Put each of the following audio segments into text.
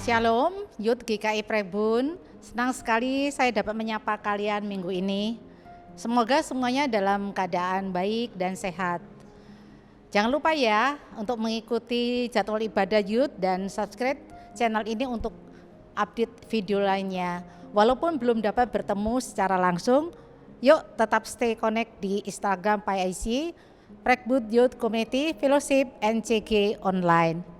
Shalom, Youth GKI Prebun. Senang sekali saya dapat menyapa kalian minggu ini. Semoga semuanya dalam keadaan baik dan sehat. Jangan lupa ya untuk mengikuti jadwal ibadah Youth dan subscribe channel ini untuk update video lainnya. Walaupun belum dapat bertemu secara langsung, yuk tetap stay connect di Instagram PIC, Prebun Youth Community Fellowship NCG Online.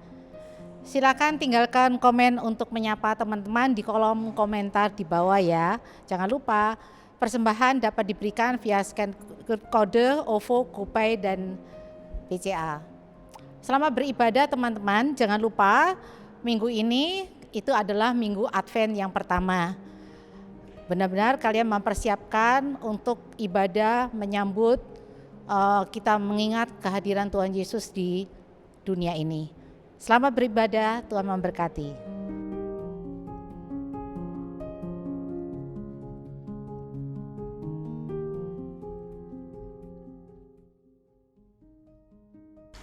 Silakan tinggalkan komen untuk menyapa teman-teman di kolom komentar di bawah ya. Jangan lupa persembahan dapat diberikan via scan kode OVO, GoPay dan BCA. Selamat beribadah teman-teman. Jangan lupa minggu ini itu adalah minggu Advent yang pertama. Benar-benar kalian mempersiapkan untuk ibadah menyambut kita mengingat kehadiran Tuhan Yesus di dunia ini. Selamat beribadah, Tuhan memberkati.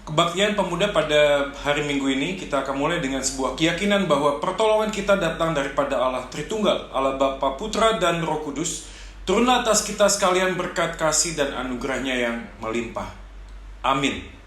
Kebaktian pemuda pada hari Minggu ini kita akan mulai dengan sebuah keyakinan bahwa pertolongan kita datang daripada Allah Tritunggal, Allah Bapa, Putra, dan Roh Kudus. Turunlah atas kita sekalian berkat kasih dan anugerahnya yang melimpah. Amin.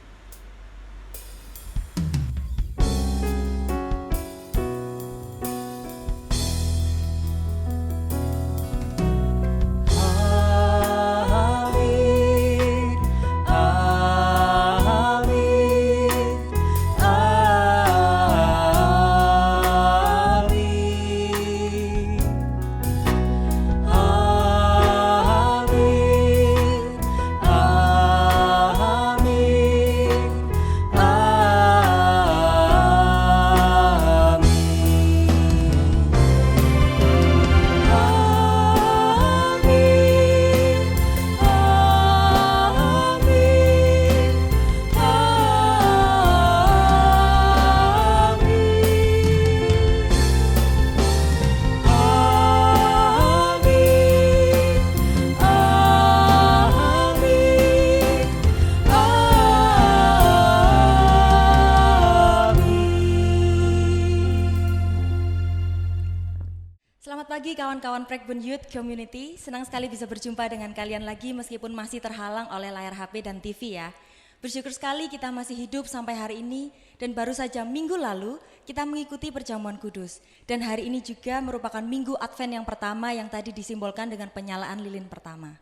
Kawan-kawan Prebun Youth Community, senang sekali bisa berjumpa dengan kalian lagi meskipun masih terhalang oleh layar HP dan TV ya. Bersyukur sekali kita masih hidup sampai hari ini dan baru saja minggu lalu kita mengikuti perjamuan kudus. Dan hari ini juga merupakan minggu Advent yang pertama yang tadi disimbolkan dengan penyalaan lilin pertama.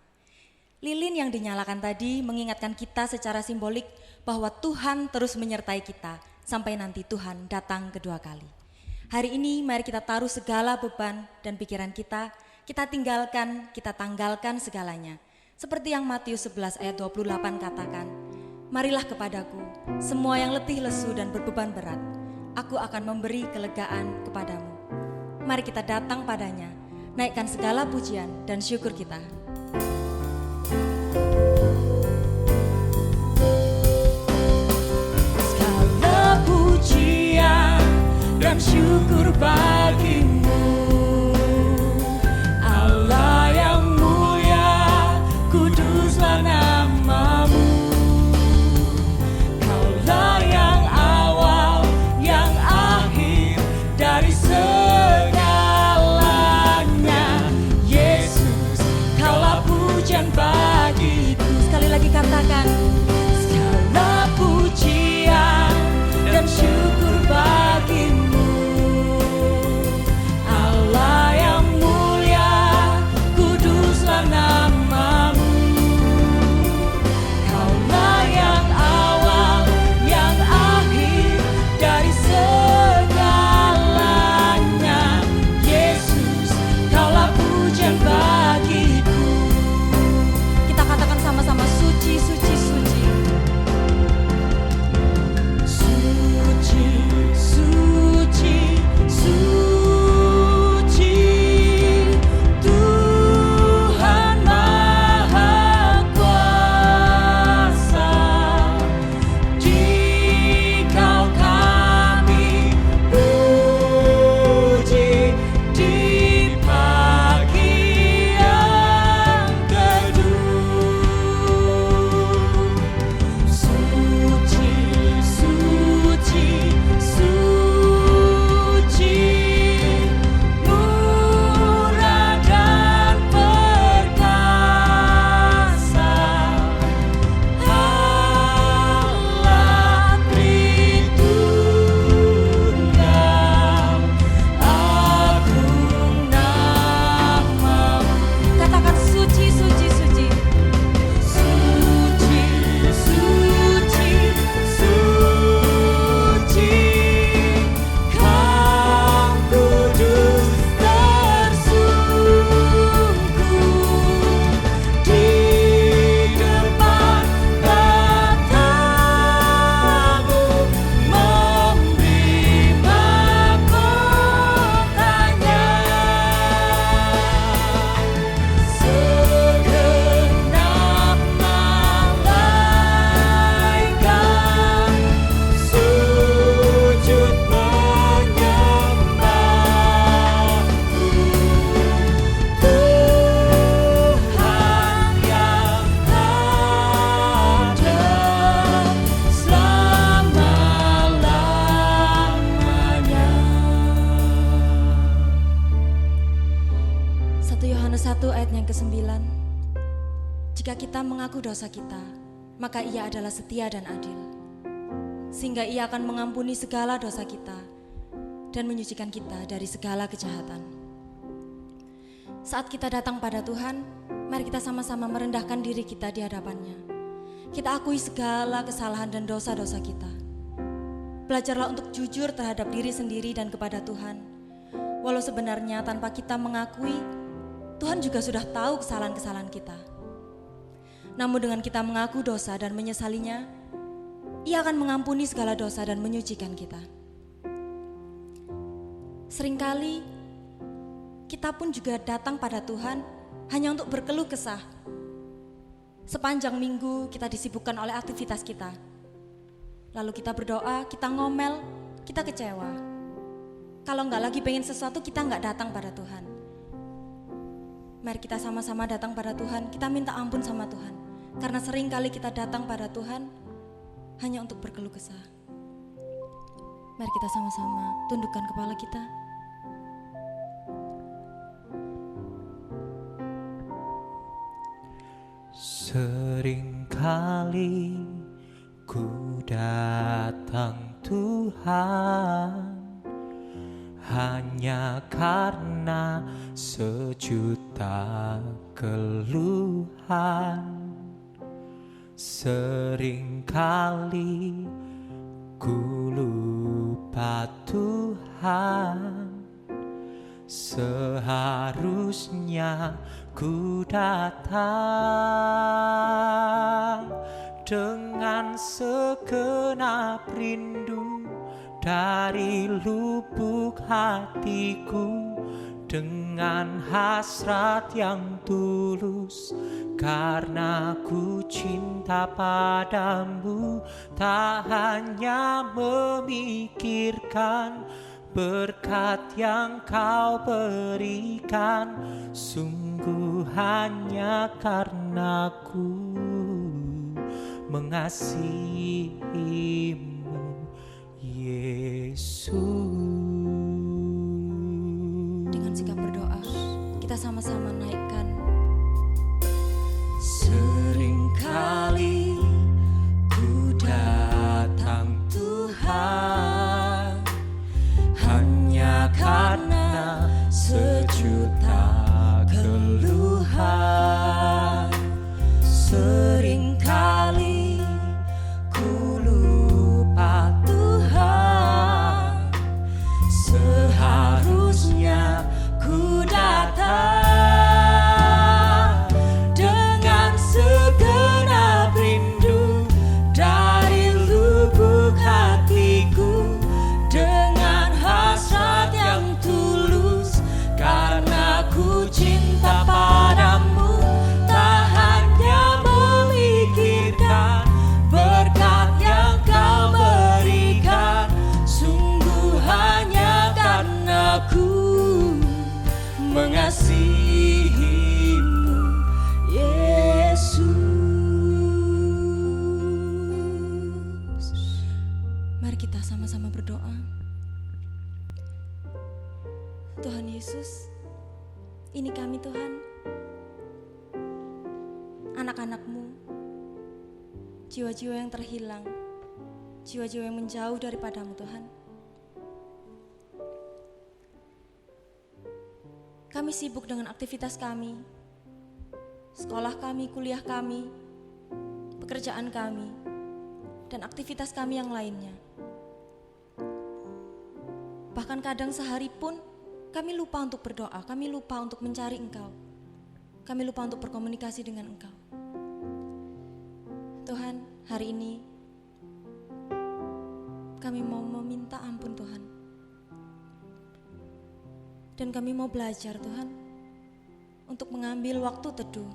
Lilin yang dinyalakan tadi mengingatkan kita secara simbolik bahwa Tuhan terus menyertai kita sampai nanti Tuhan datang kedua kali. Hari ini mari kita taruh segala beban dan pikiran kita tinggalkan, kita tanggalkan segalanya. Seperti yang Matius 11 ayat 28 katakan, marilah kepadaku semua yang letih lesu dan berbeban berat, aku akan memberi kelegaan kepadamu. Mari kita datang padanya, naikkan segala pujian dan syukur kita. Segala pujian dan syukur bagimu, Allah yang mulia, kuduslah namamu. Kaulah yang awal, yang akhir dari segalanya. Yesus, kaulah pujian bagiku. Sekali lagi katakan, segala pujian dan syukur bagimu, 1 ayat yang ke-9. Jika kita mengaku dosa kita, maka Ia adalah setia dan adil, sehingga Ia akan mengampuni segala dosa kita dan menyucikan kita dari segala kejahatan. Saat kita datang pada Tuhan, mari kita sama-sama merendahkan diri kita di hadapan-Nya. Kita akui segala kesalahan dan dosa-dosa kita. Belajarlah untuk jujur terhadap diri sendiri dan kepada Tuhan. Walau sebenarnya tanpa kita mengakui, Tuhan juga sudah tahu kesalahan-kesalahan kita. Namun dengan kita mengaku dosa dan menyesalinya, Ia akan mengampuni segala dosa dan menyucikan kita. Seringkali kita pun juga datang pada Tuhan hanya untuk berkeluh kesah. Sepanjang minggu kita disibukkan oleh aktivitas kita. Lalu kita berdoa, kita ngomel, kita kecewa. Kalau nggak lagi pengen sesuatu, kita nggak datang pada Tuhan. Mari kita sama-sama datang pada Tuhan, kita minta ampun sama Tuhan. Karena sering kali kita datang pada Tuhan hanya untuk berkeluh kesah. Mari kita sama-sama tundukkan kepala kita. Seringkali ku datang Tuhan hanya karena sejuta keluhan. Seringkali ku lupa Tuhan, seharusnya ku datang dengan segenap rindu dari lubuk hatiku, dengan hasrat yang tulus, karena ku cinta padamu. Tak hanya memikirkan berkat yang kau berikan, sungguh hanya karena ku mengasihimu, Yesus. Dengan sikap berdoa, kita sama-sama naikkan. Seringkali ku datang Tuhan hanya karena sejuta keluhan. Seringkali ku lupa Tuhan, seharusnya ku datang dengan segenap rindu dari lubuk hatiku, dengan hasrat yang tulus, karena ku cinta padamu. Tak hanya memikirkan berkat yang kau berikan, sungguh hanya karena ku mengasihimu, Yesus. Mari kita sama-sama berdoa. Tuhan Yesus, ini kami Tuhan, anak-anak-Mu, jiwa-jiwa yang terhilang, jiwa-jiwa yang menjauh daripada-Mu Tuhan. Kami sibuk dengan aktivitas kami, sekolah kami, kuliah kami, pekerjaan kami, dan aktivitas kami yang lainnya. Bahkan kadang sehari pun kami lupa untuk berdoa, kami lupa untuk mencari Engkau, kami lupa untuk berkomunikasi dengan Engkau. Tuhan, hari ini kami mau meminta ampun Tuhan. Dan kami mau belajar Tuhan untuk mengambil waktu teduh,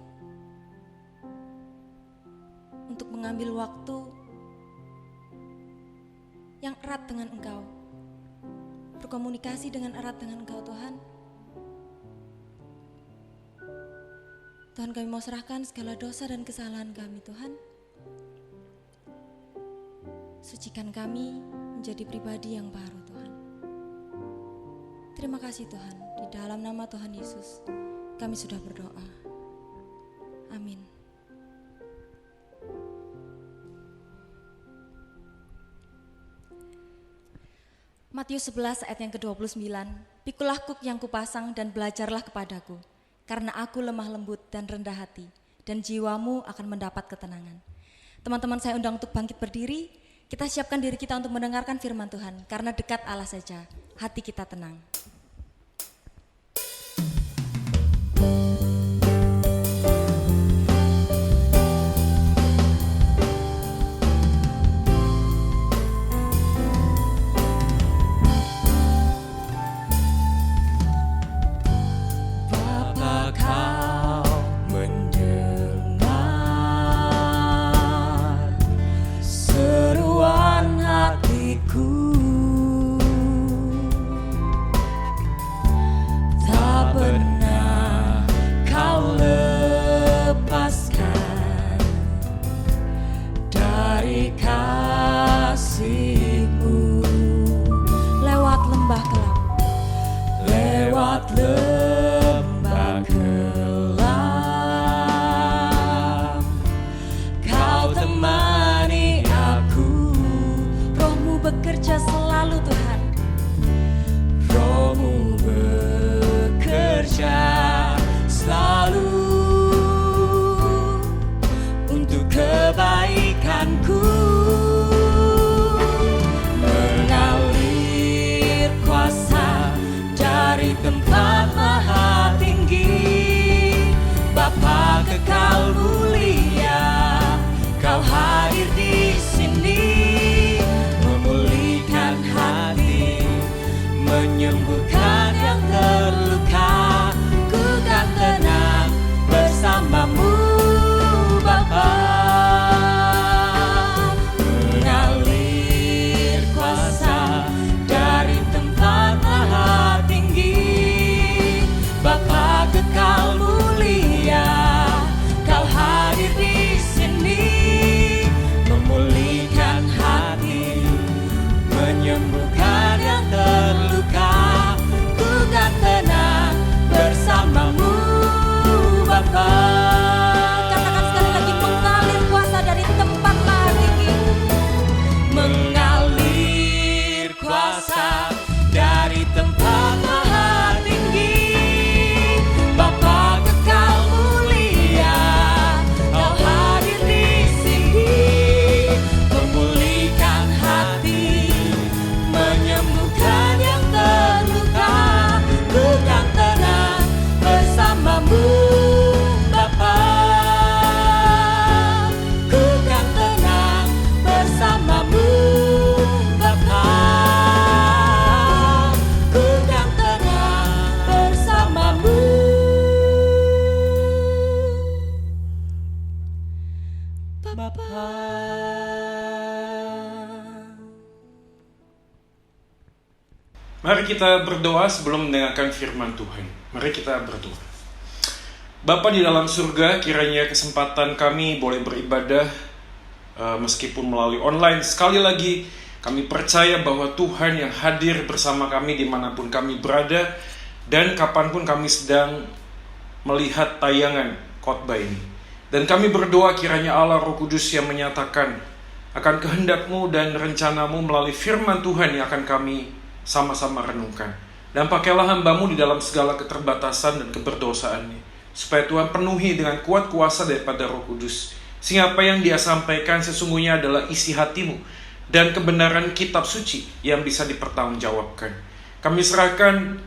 untuk mengambil waktu yang erat dengan Engkau, berkomunikasi dengan erat dengan Engkau Tuhan. Tuhan, kami mau serahkan segala dosa dan kesalahan kami Tuhan. Sucikan kami menjadi pribadi yang baru Tuhan. Terima kasih Tuhan, di dalam nama Tuhan Yesus Kami sudah berdoa. Amin. Matius 11 ayat yang ke-29, "Pikulah kuk yang kupasang dan belajarlah kepadaku, karena aku lemah lembut dan rendah hati, dan jiwamu akan mendapat ketenangan." Teman-teman, saya undang untuk bangkit berdiri. Kita siapkan diri kita untuk mendengarkan firman Tuhan, karena dekat Allah saja, hati kita tenang. Bapa, kau mendengar seruan hatiku. Tak pernah kau lepaskan dari kasih-Mu. Lewat lembah gelap, Lewat lembah gelap, kau temani aku. Roh-Mu bekerja selalu Tuhan. Roh-Mu bekerja selalu untuk kebaikanku. Mengalir kuasa dari tempat maha tinggi. Bapa kekal mulia, kau hadir di sini, memulihkan hati, menyembuhkan yang terluka. Ku kan tenang bersamamu, Bapa. Mengalir kuasa dari tempat maha tinggi. Bapa kekal mulia, kau hadir di sini, memulihkan hati, menyembuhkan yang terluka. Ku kan tenang bersamamu, Bapa. Katakan sekali lagi, mengalir kuasa dari tempat maha tinggi. Mengalir kuasa dari tempat maha tinggi. Bapa kekal mulia, kau hadir di sini, memulihkan hati, menyembuhkan yang terluka. Ku kan tenang bersamamu, Bapa. Ku kan tenang bersamamu, Bapa. Ku kan tenang bersamamu, Bapa. Mari kita berdoa sebelum mendengarkan firman Tuhan. Mari kita berdoa. Bapa di dalam surga, kiranya kesempatan kami boleh beribadah meskipun melalui online. Sekali lagi, kami percaya bahwa Tuhan yang hadir bersama kami dimanapun kami berada, dan kapanpun kami sedang melihat tayangan khotbah ini. Dan kami berdoa kiranya Allah Roh Kudus yang menyatakan akan kehendak-Mu dan rencana-Mu melalui firman Tuhan yang akan kami sama-sama renungkan. Dan pakailah hamba-Mu di dalam segala keterbatasan dan keberdosaannya, supaya Tuhan penuhi dengan kuat kuasa daripada Roh Kudus, sehingga apa yang Dia sampaikan sesungguhnya adalah isi hati-Mu dan kebenaran kitab suci yang bisa dipertanggungjawabkan. Kami serahkan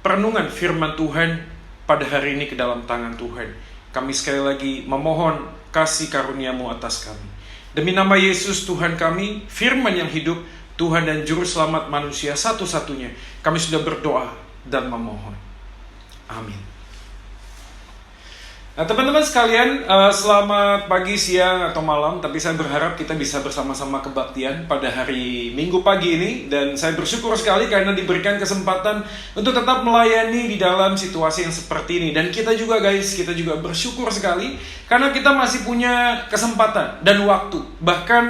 perenungan firman Tuhan pada hari ini ke dalam tangan Tuhan. Kami sekali lagi memohon kasih karunia-Mu atas kami. Demi nama Yesus Tuhan kami, firman yang hidup, Tuhan dan Juru Selamat manusia satu-satunya, kami sudah berdoa dan memohon. Amin. Nah, teman-teman sekalian, selamat pagi, siang, atau malam. Tapi saya berharap kita bisa bersama-sama kebaktian pada hari Minggu pagi ini. Dan saya bersyukur sekali karena diberikan kesempatan untuk tetap melayani di dalam situasi yang seperti ini. Dan kita juga guys, kita juga bersyukur sekali karena kita masih punya kesempatan dan waktu. Bahkan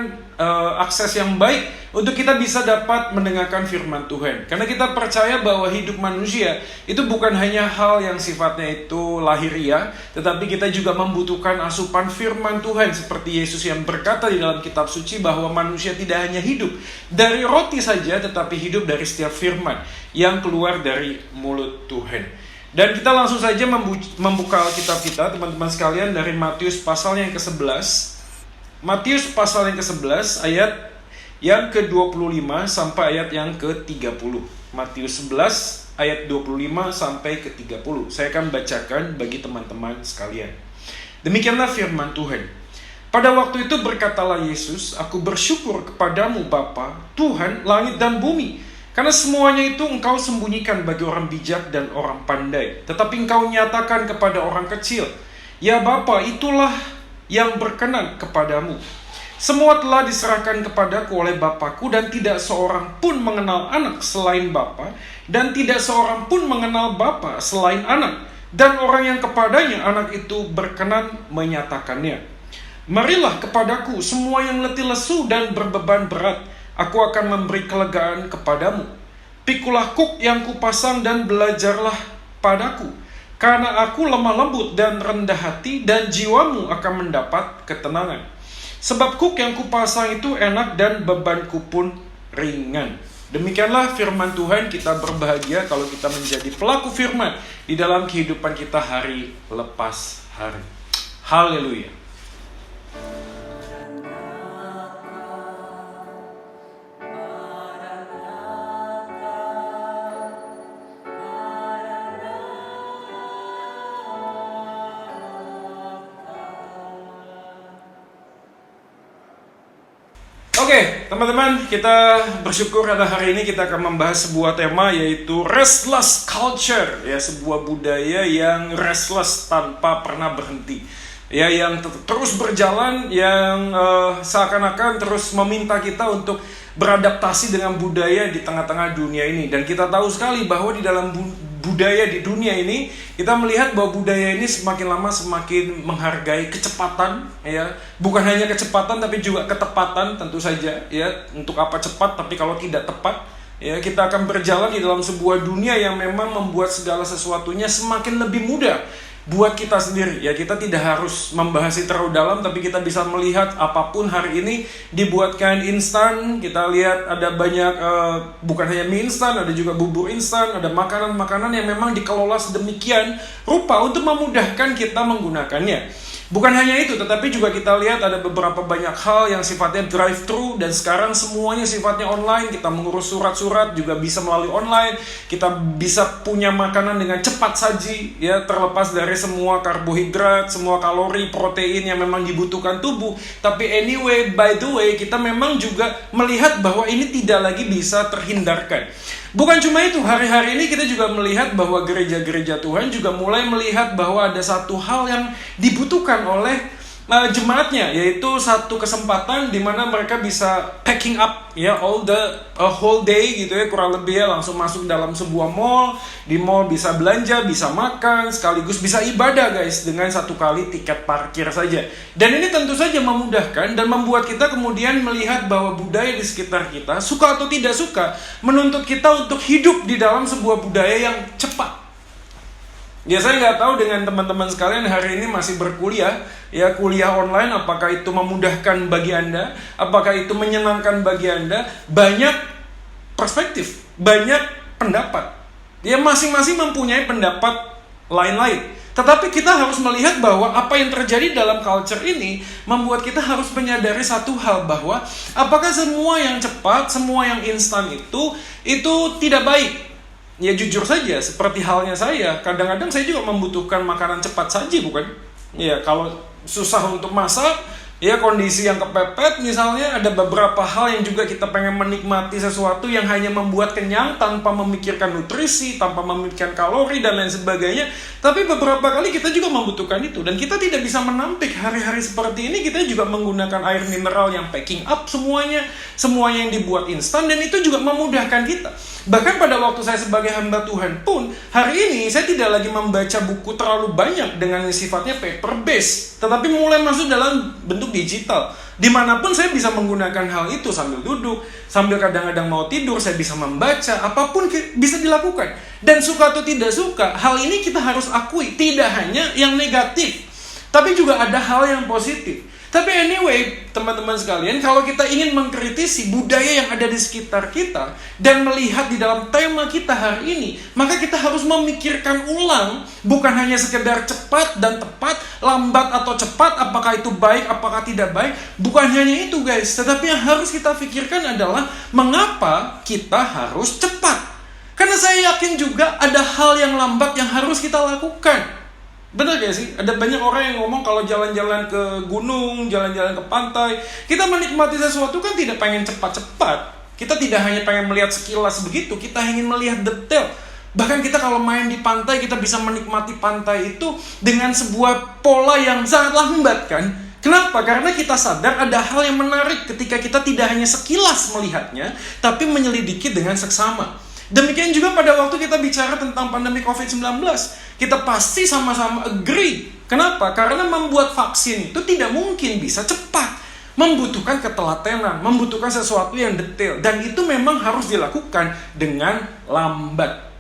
akses yang baik untuk kita bisa dapat mendengarkan firman Tuhan. Karena kita percaya bahwa hidup manusia itu bukan hanya hal yang sifatnya itu lahiriah, tetapi kita juga membutuhkan asupan firman Tuhan, seperti Yesus yang berkata di dalam kitab suci bahwa manusia tidak hanya hidup dari roti saja, tetapi hidup dari setiap firman yang keluar dari mulut Tuhan. Dan kita langsung saja membuka Alkitab kita, teman-teman sekalian, dari Matius pasal yang ke-11. Matius pasal yang ke-11 ayat yang ke-25 sampai ayat yang ke-30. Matius 11 ayat 25 sampai ke-30. Saya akan bacakan bagi teman-teman sekalian. Demikianlah firman Tuhan. Pada waktu itu berkatalah Yesus, "Aku bersyukur kepadamu Bapa, Tuhan langit dan bumi, karena semuanya itu engkau sembunyikan bagi orang bijak dan orang pandai, tetapi engkau nyatakan kepada orang kecil. Ya Bapa, itulah yang berkenan kepadamu. Semua telah diserahkan kepadaku oleh Bapakku, dan tidak seorang pun mengenal anak selain Bapa, dan tidak seorang pun mengenal Bapa selain anak, dan orang yang kepadanya anak itu berkenan menyatakannya. Marilah kepadaku semua yang letih lesu dan berbeban berat, aku akan memberi kelegaan kepadamu. Pikulah kuk yang kupasang dan belajarlah padaku, karena aku lemah lembut dan rendah hati, dan jiwamu akan mendapat ketenangan. Sebab kuk yang kupasang itu enak dan bebanku pun ringan." Demikianlah firman Tuhan. Kita berbahagia kalau kita menjadi pelaku firman di dalam kehidupan kita hari lepas hari. Haleluya. Oke, teman-teman, kita bersyukur pada hari ini kita akan membahas sebuah tema, yaitu restless culture, ya, sebuah budaya yang restless, tanpa pernah berhenti, ya, yang terus berjalan, yang seakan-akan terus meminta kita untuk beradaptasi dengan budaya di tengah-tengah dunia ini. Dan kita tahu sekali bahwa di dalam budaya di dunia ini, kita melihat bahwa budaya ini semakin lama semakin menghargai kecepatan, ya, bukan hanya kecepatan tapi juga ketepatan, tentu saja, ya. Untuk apa cepat tapi kalau tidak tepat, ya, kita akan berjalan di dalam sebuah dunia yang memang membuat segala sesuatunya semakin lebih mudah buat kita sendiri, ya. Kita tidak harus membahas itu terlalu dalam, tapi kita bisa melihat apapun hari ini dibuatkan instan. Kita lihat ada banyak, bukan hanya mie instan, ada juga bubur instan, ada makanan-makanan yang memang dikelola sedemikian rupa untuk memudahkan kita menggunakannya. Bukan hanya itu, tetapi juga kita lihat ada beberapa banyak hal yang sifatnya drive-thru, dan sekarang semuanya sifatnya online. Kita mengurus surat-surat juga bisa melalui online. Kita bisa punya makanan dengan cepat saji, ya, terlepas dari semua karbohidrat, semua kalori, protein yang memang dibutuhkan tubuh. Tapi anyway, by the way, kita memang juga melihat bahwa ini tidak lagi bisa terhindarkan. Bukan cuma itu, hari-hari ini kita juga melihat bahwa gereja-gereja Tuhan juga mulai melihat bahwa ada satu hal yang dibutuhkan oleh jemaatnya, yaitu satu kesempatan di mana mereka bisa packing up, ya, whole day gitu, ya, kurang lebih, ya, langsung masuk dalam sebuah mall. Di mall bisa belanja, bisa makan, sekaligus bisa ibadah, guys, dengan satu kali tiket parkir saja. Dan ini tentu saja memudahkan dan membuat kita kemudian melihat bahwa budaya di sekitar kita, suka atau tidak suka, menuntut kita untuk hidup di dalam sebuah budaya yang cepat. Ya, saya nggak tahu dengan teman-teman sekalian hari ini masih berkuliah, ya, kuliah online, apakah itu memudahkan bagi Anda, apakah itu menyenangkan bagi Anda. Banyak perspektif, banyak pendapat, ya, masing-masing mempunyai pendapat lain-lain. Tetapi kita harus melihat bahwa apa yang terjadi dalam culture ini membuat kita harus menyadari satu hal, bahwa apakah semua yang cepat, semua yang instan itu tidak baik. Ya, jujur saja, seperti halnya saya, kadang-kadang saya juga membutuhkan makanan cepat saji, bukan? Ya, kalau susah untuk masak, ya, kondisi yang kepepet misalnya, ada beberapa hal yang juga kita pengen menikmati sesuatu yang hanya membuat kenyang tanpa memikirkan nutrisi, tanpa memikirkan kalori dan lain sebagainya. Tapi beberapa kali kita juga membutuhkan itu, dan kita tidak bisa menampik hari-hari seperti ini. Kita juga menggunakan air mineral yang packing up semuanya yang dibuat instan, dan itu juga memudahkan kita. Bahkan pada waktu saya sebagai hamba Tuhan pun, hari ini saya tidak lagi membaca buku terlalu banyak dengan sifatnya paper based, tetapi mulai masuk dalam bentuk berbentuk digital. Dimanapun saya bisa menggunakan hal itu sambil duduk, sambil kadang-kadang mau tidur, saya bisa membaca, apapun bisa dilakukan. Dan suka atau tidak suka, hal ini kita harus akui, tidak hanya yang negatif, tapi juga ada hal yang positif. Tapi anyway, teman-teman sekalian, kalau kita ingin mengkritisi budaya yang ada di sekitar kita dan melihat di dalam tema kita hari ini, maka kita harus memikirkan ulang, bukan hanya sekedar cepat dan tepat, lambat atau cepat, apakah itu baik, apakah tidak baik. Bukan hanya itu guys, tetapi yang harus kita pikirkan adalah mengapa kita harus cepat. Karena saya yakin juga ada hal yang lambat yang harus kita lakukan. Benar gak sih? Ada banyak orang yang ngomong kalau jalan-jalan ke gunung, jalan-jalan ke pantai, kita menikmati sesuatu kan tidak pengen cepat-cepat. Kita tidak hanya pengen melihat sekilas begitu, kita ingin melihat detail. Bahkan kita kalau main di pantai, kita bisa menikmati pantai itu dengan sebuah pola yang sangat lambat kan? Kenapa? Karena kita sadar ada hal yang menarik ketika kita tidak hanya sekilas melihatnya, tapi menyelidiki dengan seksama. Demikian juga pada waktu kita bicara tentang pandemi COVID-19, kita pasti sama-sama agree. Kenapa? Karena membuat vaksin itu tidak mungkin bisa cepat. Membutuhkan ketelatenan, membutuhkan sesuatu yang detail. Dan itu memang harus dilakukan dengan lambat.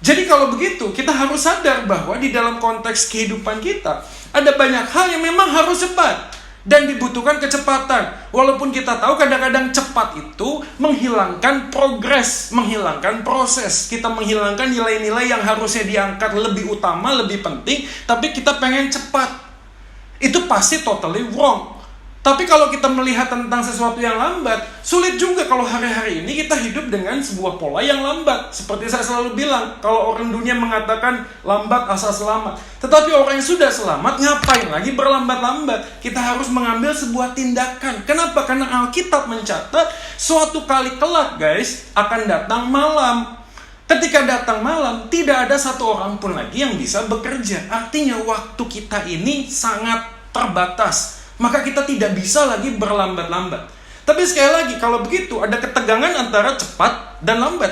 Jadi kalau begitu, kita harus sadar bahwa di dalam konteks kehidupan kita, ada banyak hal yang memang harus cepat. Dan dibutuhkan kecepatan. Walaupun kita tahu kadang-kadang cepat itu menghilangkan progres, menghilangkan proses. Kita menghilangkan nilai-nilai yang harusnya diangkat lebih utama, lebih penting, tapi kita pengen cepat. Itu pasti totally wrong. Tapi kalau kita melihat tentang sesuatu yang lambat, sulit juga kalau hari-hari ini kita hidup dengan sebuah pola yang lambat. Seperti saya selalu bilang, kalau orang dunia mengatakan lambat asal selamat. Tetapi orang yang sudah selamat, ngapain lagi berlambat-lambat? Kita harus mengambil sebuah tindakan. Kenapa? Karena Alkitab mencatat, suatu kali kelak guys, akan datang malam. Ketika datang malam, tidak ada satu orang pun lagi yang bisa bekerja. Artinya waktu kita ini sangat terbatas. Maka kita tidak bisa lagi berlambat-lambat. Tapi sekali lagi, kalau begitu ada ketegangan antara cepat dan lambat.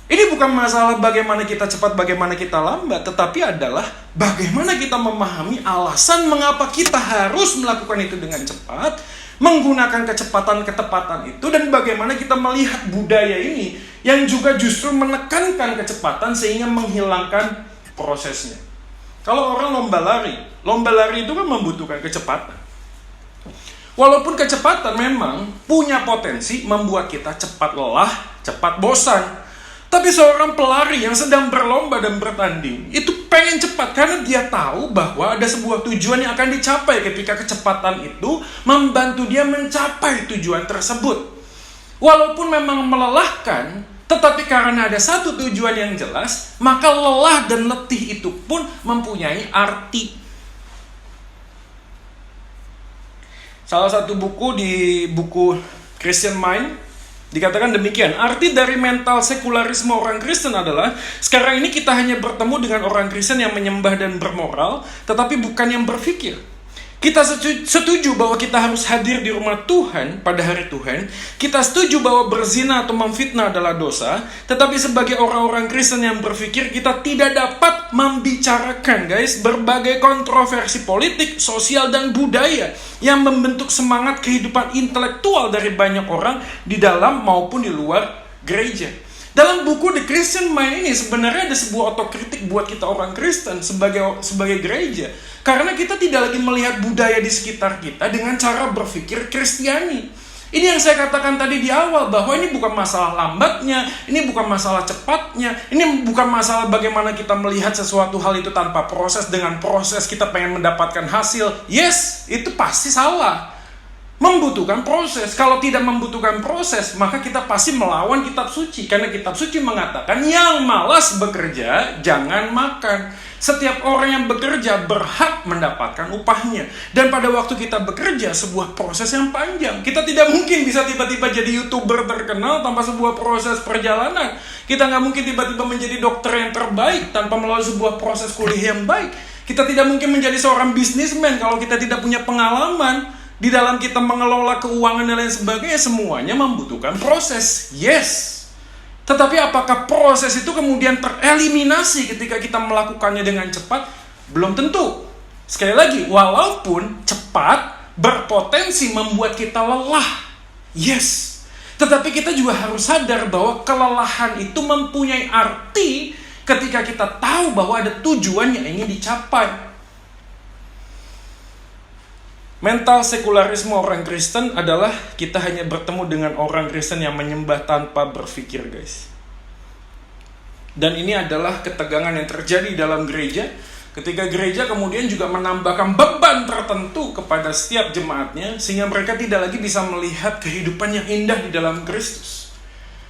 Ini bukan masalah bagaimana kita cepat, bagaimana kita lambat, tetapi adalah bagaimana kita memahami alasan mengapa kita harus melakukan itu dengan cepat, menggunakan ketepatan itu, dan bagaimana kita melihat budaya ini yang juga justru menekankan kecepatan sehingga menghilangkan prosesnya. Kalau orang lomba lari itu kan membutuhkan kecepatan. Walaupun kecepatan memang punya potensi membuat kita cepat lelah, cepat bosan. Tapi seorang pelari yang sedang berlomba dan bertanding, itu pengen cepat karena dia tahu bahwa ada sebuah tujuan yang akan dicapai ketika kecepatan itu membantu dia mencapai tujuan tersebut. Walaupun memang melelahkan, tetapi karena ada satu tujuan yang jelas, maka lelah dan letih itu pun mempunyai arti. Salah satu buku di buku Christian Mind dikatakan demikian, arti dari mental sekularisme orang Kristen adalah sekarang ini kita hanya bertemu dengan orang Kristen yang menyembah dan bermoral, tetapi bukan yang berpikir. Kita setuju bahwa kita harus hadir di rumah Tuhan pada hari Tuhan. Kita setuju bahwa berzina atau memfitnah adalah dosa. Tetapi sebagai orang-orang Kristen yang berpikir, kita tidak dapat membicarakan berbagai kontroversi politik, sosial, dan budaya yang membentuk semangat kehidupan intelektual dari banyak orang di dalam maupun di luar gereja. Dalam buku The Christian Mind ini sebenarnya ada sebuah otokritik buat kita orang Kristen sebagai gereja. Karena kita tidak lagi melihat budaya di sekitar kita dengan cara berpikir Kristiani. Ini yang saya katakan tadi di awal, bahwa ini bukan masalah lambatnya, ini bukan masalah cepatnya, ini bukan masalah bagaimana kita melihat sesuatu hal itu tanpa proses, dengan proses kita pengen mendapatkan hasil. Yes, itu pasti salah. Membutuhkan proses. Kalau tidak membutuhkan proses, maka kita pasti melawan kitab suci. Karena kitab suci mengatakan yang malas bekerja jangan makan. Setiap orang yang bekerja berhak mendapatkan upahnya. Dan pada waktu kita bekerja, sebuah proses yang panjang. Kita tidak mungkin bisa tiba-tiba jadi YouTuber terkenal tanpa sebuah proses perjalanan. Kita nggak mungkin tiba-tiba menjadi dokter yang terbaik tanpa melalui sebuah proses kuliah yang baik. Kita tidak mungkin menjadi seorang bisnismen kalau kita tidak punya pengalaman di dalam kita mengelola keuangan dan lain sebagainya. Semuanya membutuhkan proses. Yes. Tetapi apakah proses itu kemudian tereliminasi ketika kita melakukannya dengan cepat? Belum tentu. Sekali lagi, walaupun cepat berpotensi membuat kita lelah. Yes. Tetapi kita juga harus sadar bahwa kelelahan itu mempunyai arti ketika kita tahu bahwa ada tujuan yang ingin dicapai. Mental sekularisme orang Kristen adalah kita hanya bertemu dengan orang Kristen yang menyembah tanpa berpikir, guys. Dan ini adalah ketegangan yang terjadi dalam gereja ketika gereja kemudian juga menambahkan beban tertentu kepada setiap jemaatnya sehingga mereka tidak lagi bisa melihat kehidupan yang indah di dalam Kristus.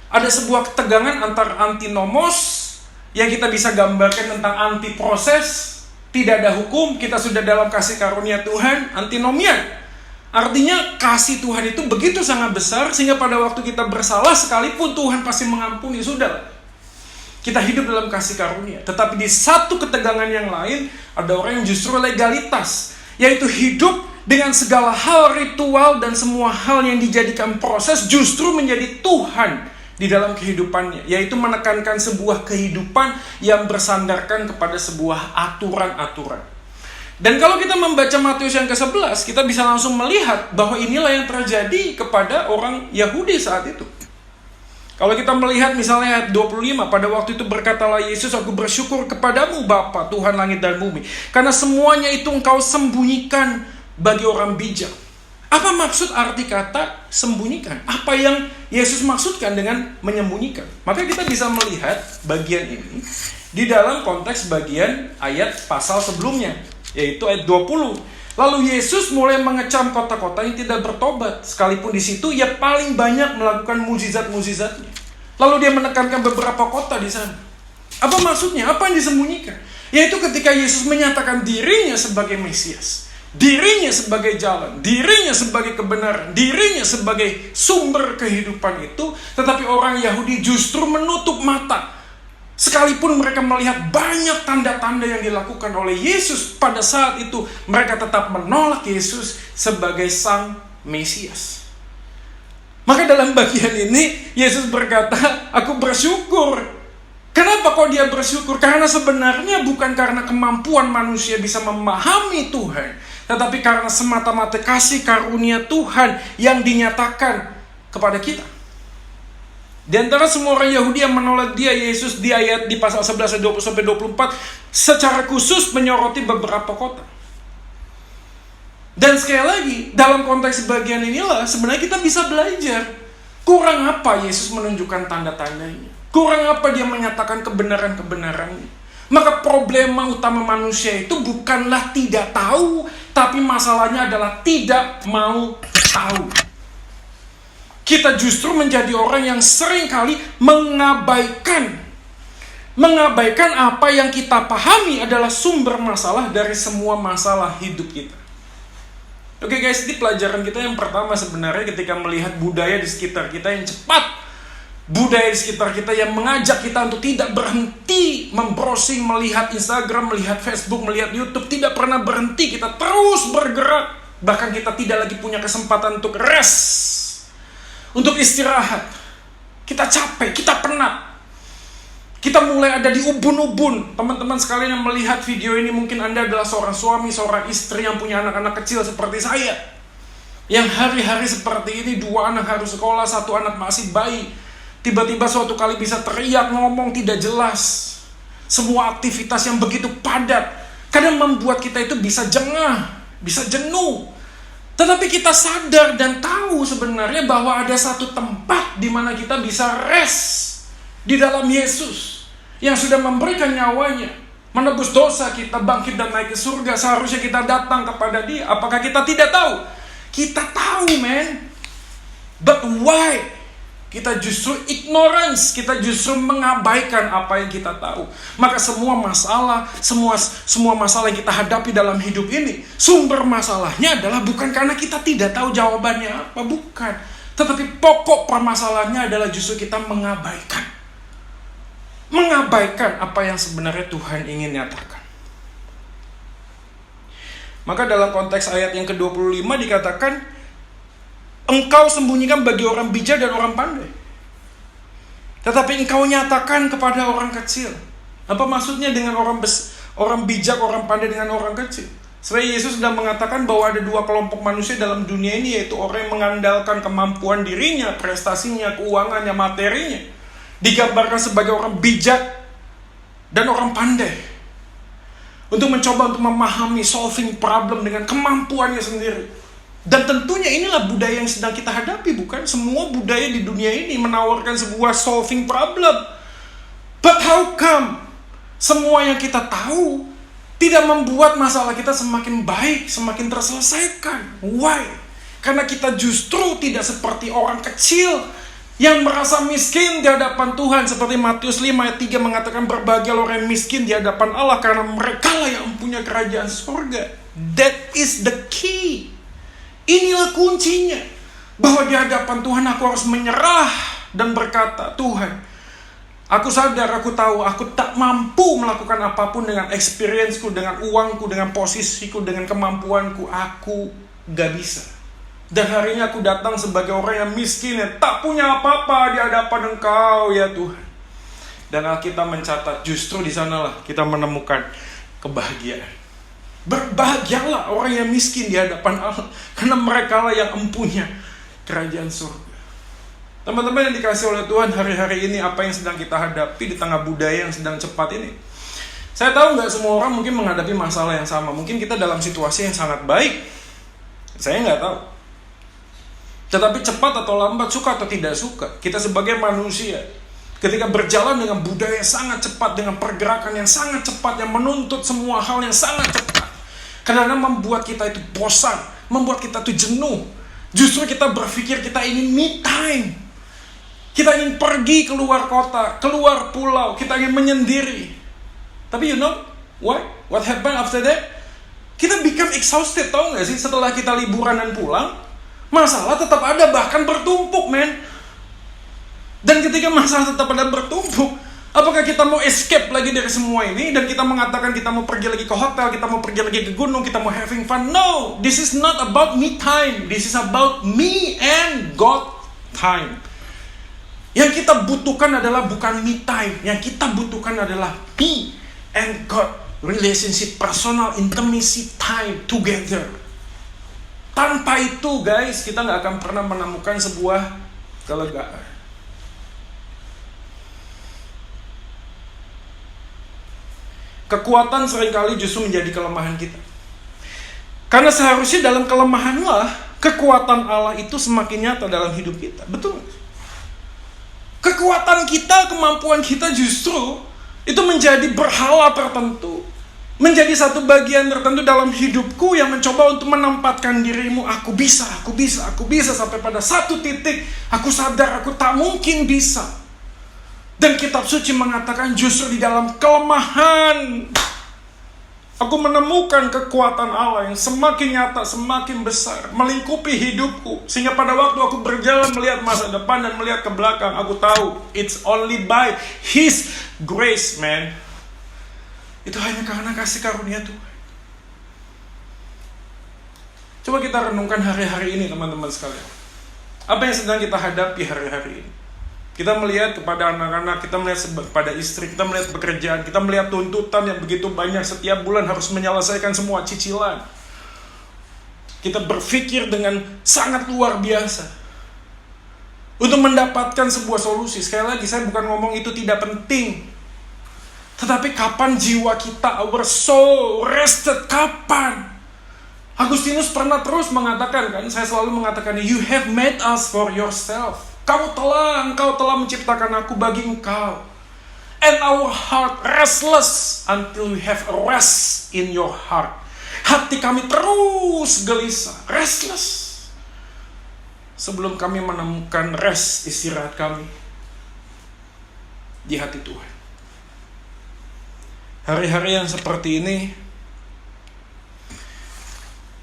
Ada sebuah ketegangan antara antinomos yang kita bisa gambarkan tentang anti proses. Tidak ada hukum, kita sudah dalam kasih karunia Tuhan, antinomian. Artinya kasih Tuhan itu begitu sangat besar sehingga pada waktu kita bersalah sekalipun Tuhan pasti mengampuni, sudah. Kita hidup dalam kasih karunia. Tetapi di satu ketegangan yang lain ada orang yang justru legalitas, yaitu hidup dengan segala hal ritual dan semua hal yang dijadikan proses justru menjadi Tuhan di dalam kehidupannya, yaitu menekankan sebuah kehidupan yang bersandarkan kepada sebuah aturan-aturan. Dan kalau kita membaca Matius yang ke-11, kita bisa langsung melihat bahwa inilah yang terjadi kepada orang Yahudi saat itu. Kalau kita melihat misalnya ayat 25, pada waktu itu berkatalah Yesus, aku bersyukur kepadamu Bapa, Tuhan langit dan bumi, karena semuanya itu engkau sembunyikan bagi orang bijak. Apa maksud arti kata sembunyikan? Apa yang Yesus maksudkan dengan menyembunyikan? Maka kita bisa melihat bagian ini di dalam konteks bagian ayat pasal sebelumnya, yaitu ayat 20. Lalu Yesus mulai mengecam kota-kota yang tidak bertobat, sekalipun di situ ia paling banyak melakukan mukjizat-mukjizatnya. Lalu dia menekankan beberapa kota di sana. Apa maksudnya? Apa yang disembunyikan? Yaitu ketika Yesus menyatakan dirinya sebagai Mesias, dirinya sebagai jalan, dirinya sebagai kebenaran, dirinya sebagai sumber kehidupan itu, tetapi orang Yahudi justru menutup mata. Sekalipun mereka melihat banyak tanda-tanda yang dilakukan oleh Yesus pada saat itu, mereka tetap menolak Yesus sebagai Sang Mesias. Maka dalam bagian ini, Yesus berkata, aku bersyukur. Kenapa kok dia bersyukur? Karena sebenarnya bukan karena kemampuan manusia bisa memahami Tuhan, tetapi karena semata-mata kasih karunia Tuhan yang dinyatakan kepada kita. Di antara semua orang Yahudi yang menolak dia, Yesus di pasal 11 ayat 20-24 secara khusus menyoroti beberapa kota. Dan sekali lagi, dalam konteks bagian inilah sebenarnya kita bisa belajar. Kurang apa Yesus menunjukkan tanda-tandanya? Kurang apa dia menyatakan kebenaran-kebenarannya? Maka problema utama manusia itu bukanlah tidak tahu, tapi masalahnya adalah tidak mau tahu. Kita justru menjadi orang yang seringkali mengabaikan apa yang kita pahami adalah sumber masalah dari semua masalah hidup kita. Oke guys, di pelajaran kita yang pertama sebenarnya ketika melihat budaya di sekitar kita yang cepat, budaya di sekitar kita yang mengajak kita untuk tidak berhenti membrowsing, melihat Instagram, melihat Facebook, melihat YouTube, tidak pernah berhenti, kita terus bergerak, bahkan kita tidak lagi punya kesempatan untuk rest, untuk istirahat. Kita capek, kita penat. Kita mulai ada di ubun-ubun. Teman-teman sekalian yang melihat video ini, mungkin Anda adalah seorang suami, seorang istri yang punya anak-anak kecil seperti saya. Yang hari-hari seperti ini, 2 anak harus sekolah, 1 anak masih bayi. Tiba-tiba suatu kali bisa teriak, ngomong tidak jelas. Semua aktivitas yang begitu padat kadang membuat kita itu bisa jengah, bisa jenuh. Tetapi kita sadar dan tahu sebenarnya bahwa ada satu tempat di mana kita bisa rest di dalam Yesus yang sudah memberikan nyawanya, menebus dosa kita, bangkit dan naik ke surga. Seharusnya kita datang kepada Dia. Apakah kita tidak tahu? Kita tahu, man. But why? Kita justru ignorance, kita justru mengabaikan apa yang kita tahu. Maka semua masalah yang kita hadapi dalam hidup ini, sumber masalahnya adalah bukan karena kita tidak tahu jawabannya apa, bukan. Tetapi pokok permasalahannya adalah justru kita mengabaikan apa yang sebenarnya Tuhan ingin nyatakan. Maka dalam konteks ayat yang ke-25 dikatakan, engkau sembunyikan bagi orang bijak dan orang pandai, tetapi engkau nyatakan kepada orang kecil. Apa maksudnya dengan orang bijak, orang pandai dengan orang kecil? Sebenarnya Yesus sedang mengatakan bahwa ada dua kelompok manusia dalam dunia ini, yaitu orang yang mengandalkan kemampuan dirinya, prestasinya, keuangannya, materinya. Digambarkan sebagai orang bijak dan orang pandai. Untuk mencoba untuk memahami, solving problem dengan kemampuannya sendiri. Dan tentunya inilah budaya yang sedang kita hadapi, bukan? Semua budaya di dunia ini menawarkan sebuah solving problem. But how come semua yang kita tahu tidak membuat masalah kita semakin baik, semakin terselesaikan? Why? Karena kita justru tidak seperti orang kecil yang merasa miskin di hadapan Tuhan. Seperti Matius 5 ayat 3 mengatakan, berbahagialah orang yang miskin di hadapan Allah, karena mereka lah yang mempunyai kerajaan surga. That is the key. Inilah kuncinya. Bahwa di hadapan Tuhan aku harus menyerah dan berkata, Tuhan, aku sadar, aku tahu, aku tak mampu melakukan apapun dengan experience-ku, dengan uangku, dengan posisiku, dengan kemampuanku. Aku gak bisa. Dan hari ini aku datang sebagai orang yang miskin, yang tak punya apa-apa di hadapan Engkau, ya Tuhan. Dan Alkitab mencatat, justru di sanalah kita menemukan kebahagiaan. Berbahagialah orang yang miskin di hadapan Allah, karena mereka lah yang empunya kerajaan surga. Teman-teman yang dikasih oleh Tuhan, hari-hari ini apa yang sedang kita hadapi di tengah budaya yang sedang cepat ini? Saya tahu nggak semua orang mungkin menghadapi masalah yang sama. Mungkin kita dalam situasi yang sangat baik. Saya nggak tahu. Tetapi cepat atau lambat, suka atau tidak suka, kita sebagai manusia, ketika berjalan dengan budaya yang sangat cepat, dengan pergerakan yang sangat cepat, yang menuntut semua hal yang sangat cepat, kadang-kadang membuat kita itu bosan, membuat kita itu jenuh. Justru kita berpikir kita ingin me time. Kita ingin pergi keluar kota, keluar pulau, kita ingin menyendiri. Tapi you know what? What happened after that? Kita become exhausted, tau gak sih? Setelah kita liburan dan pulang, masalah tetap ada, bahkan bertumpuk, men. Dan ketika masalah tetap ada bertumpuk, apakah kita mau escape lagi dari semua ini dan kita mengatakan kita mau pergi lagi ke hotel, kita mau pergi lagi ke gunung, kita mau having fun? No, this is not about me time. This is about me and God time. Yang kita butuhkan adalah bukan me time. Yang kita butuhkan adalah me and God. Relationship, personal, intimacy time together. Tanpa itu, guys, kita gak akan pernah menemukan sebuah kelegaan. Kekuatan seringkali justru menjadi kelemahan kita. Karena seharusnya dalam kelemahanlah kekuatan Allah itu semakin nyata dalam hidup kita. Betul? Kekuatan kita, kemampuan kita justru itu menjadi berhala tertentu, menjadi satu bagian tertentu dalam hidupku yang mencoba untuk menempatkan dirimu. Aku bisa, sampai pada satu titik aku sadar aku tak mungkin bisa. Dan kitab suci mengatakan justru di dalam kelemahan aku menemukan kekuatan Allah yang semakin nyata, semakin besar, melingkupi hidupku. Sehingga pada waktu aku berjalan melihat masa depan dan melihat ke belakang, aku tahu it's only by His grace, man. Itu hanya karena kasih karunia Tuhan. Coba kita renungkan hari-hari ini, teman-teman sekalian. Apa yang sedang kita hadapi hari-hari ini? Kita melihat kepada anak-anak, kita melihat kepada istri, kita melihat pekerjaan, kita melihat tuntutan yang begitu banyak, setiap bulan harus menyelesaikan semua cicilan. Kita berpikir dengan sangat luar biasa untuk mendapatkan sebuah solusi. Sekali lagi, saya bukan ngomong itu tidak penting. Tetapi kapan jiwa kita, our soul rested, kapan? Agustinus pernah terus mengatakan, kan, saya selalu mengatakan, you have made us for yourself. Engkau telah menciptakan aku bagi engkau. And our heart restless until we have a rest in your heart. Hati kami terus gelisah, restless, sebelum kami menemukan rest, istirahat kami di hati Tuhan. Hari-hari yang seperti ini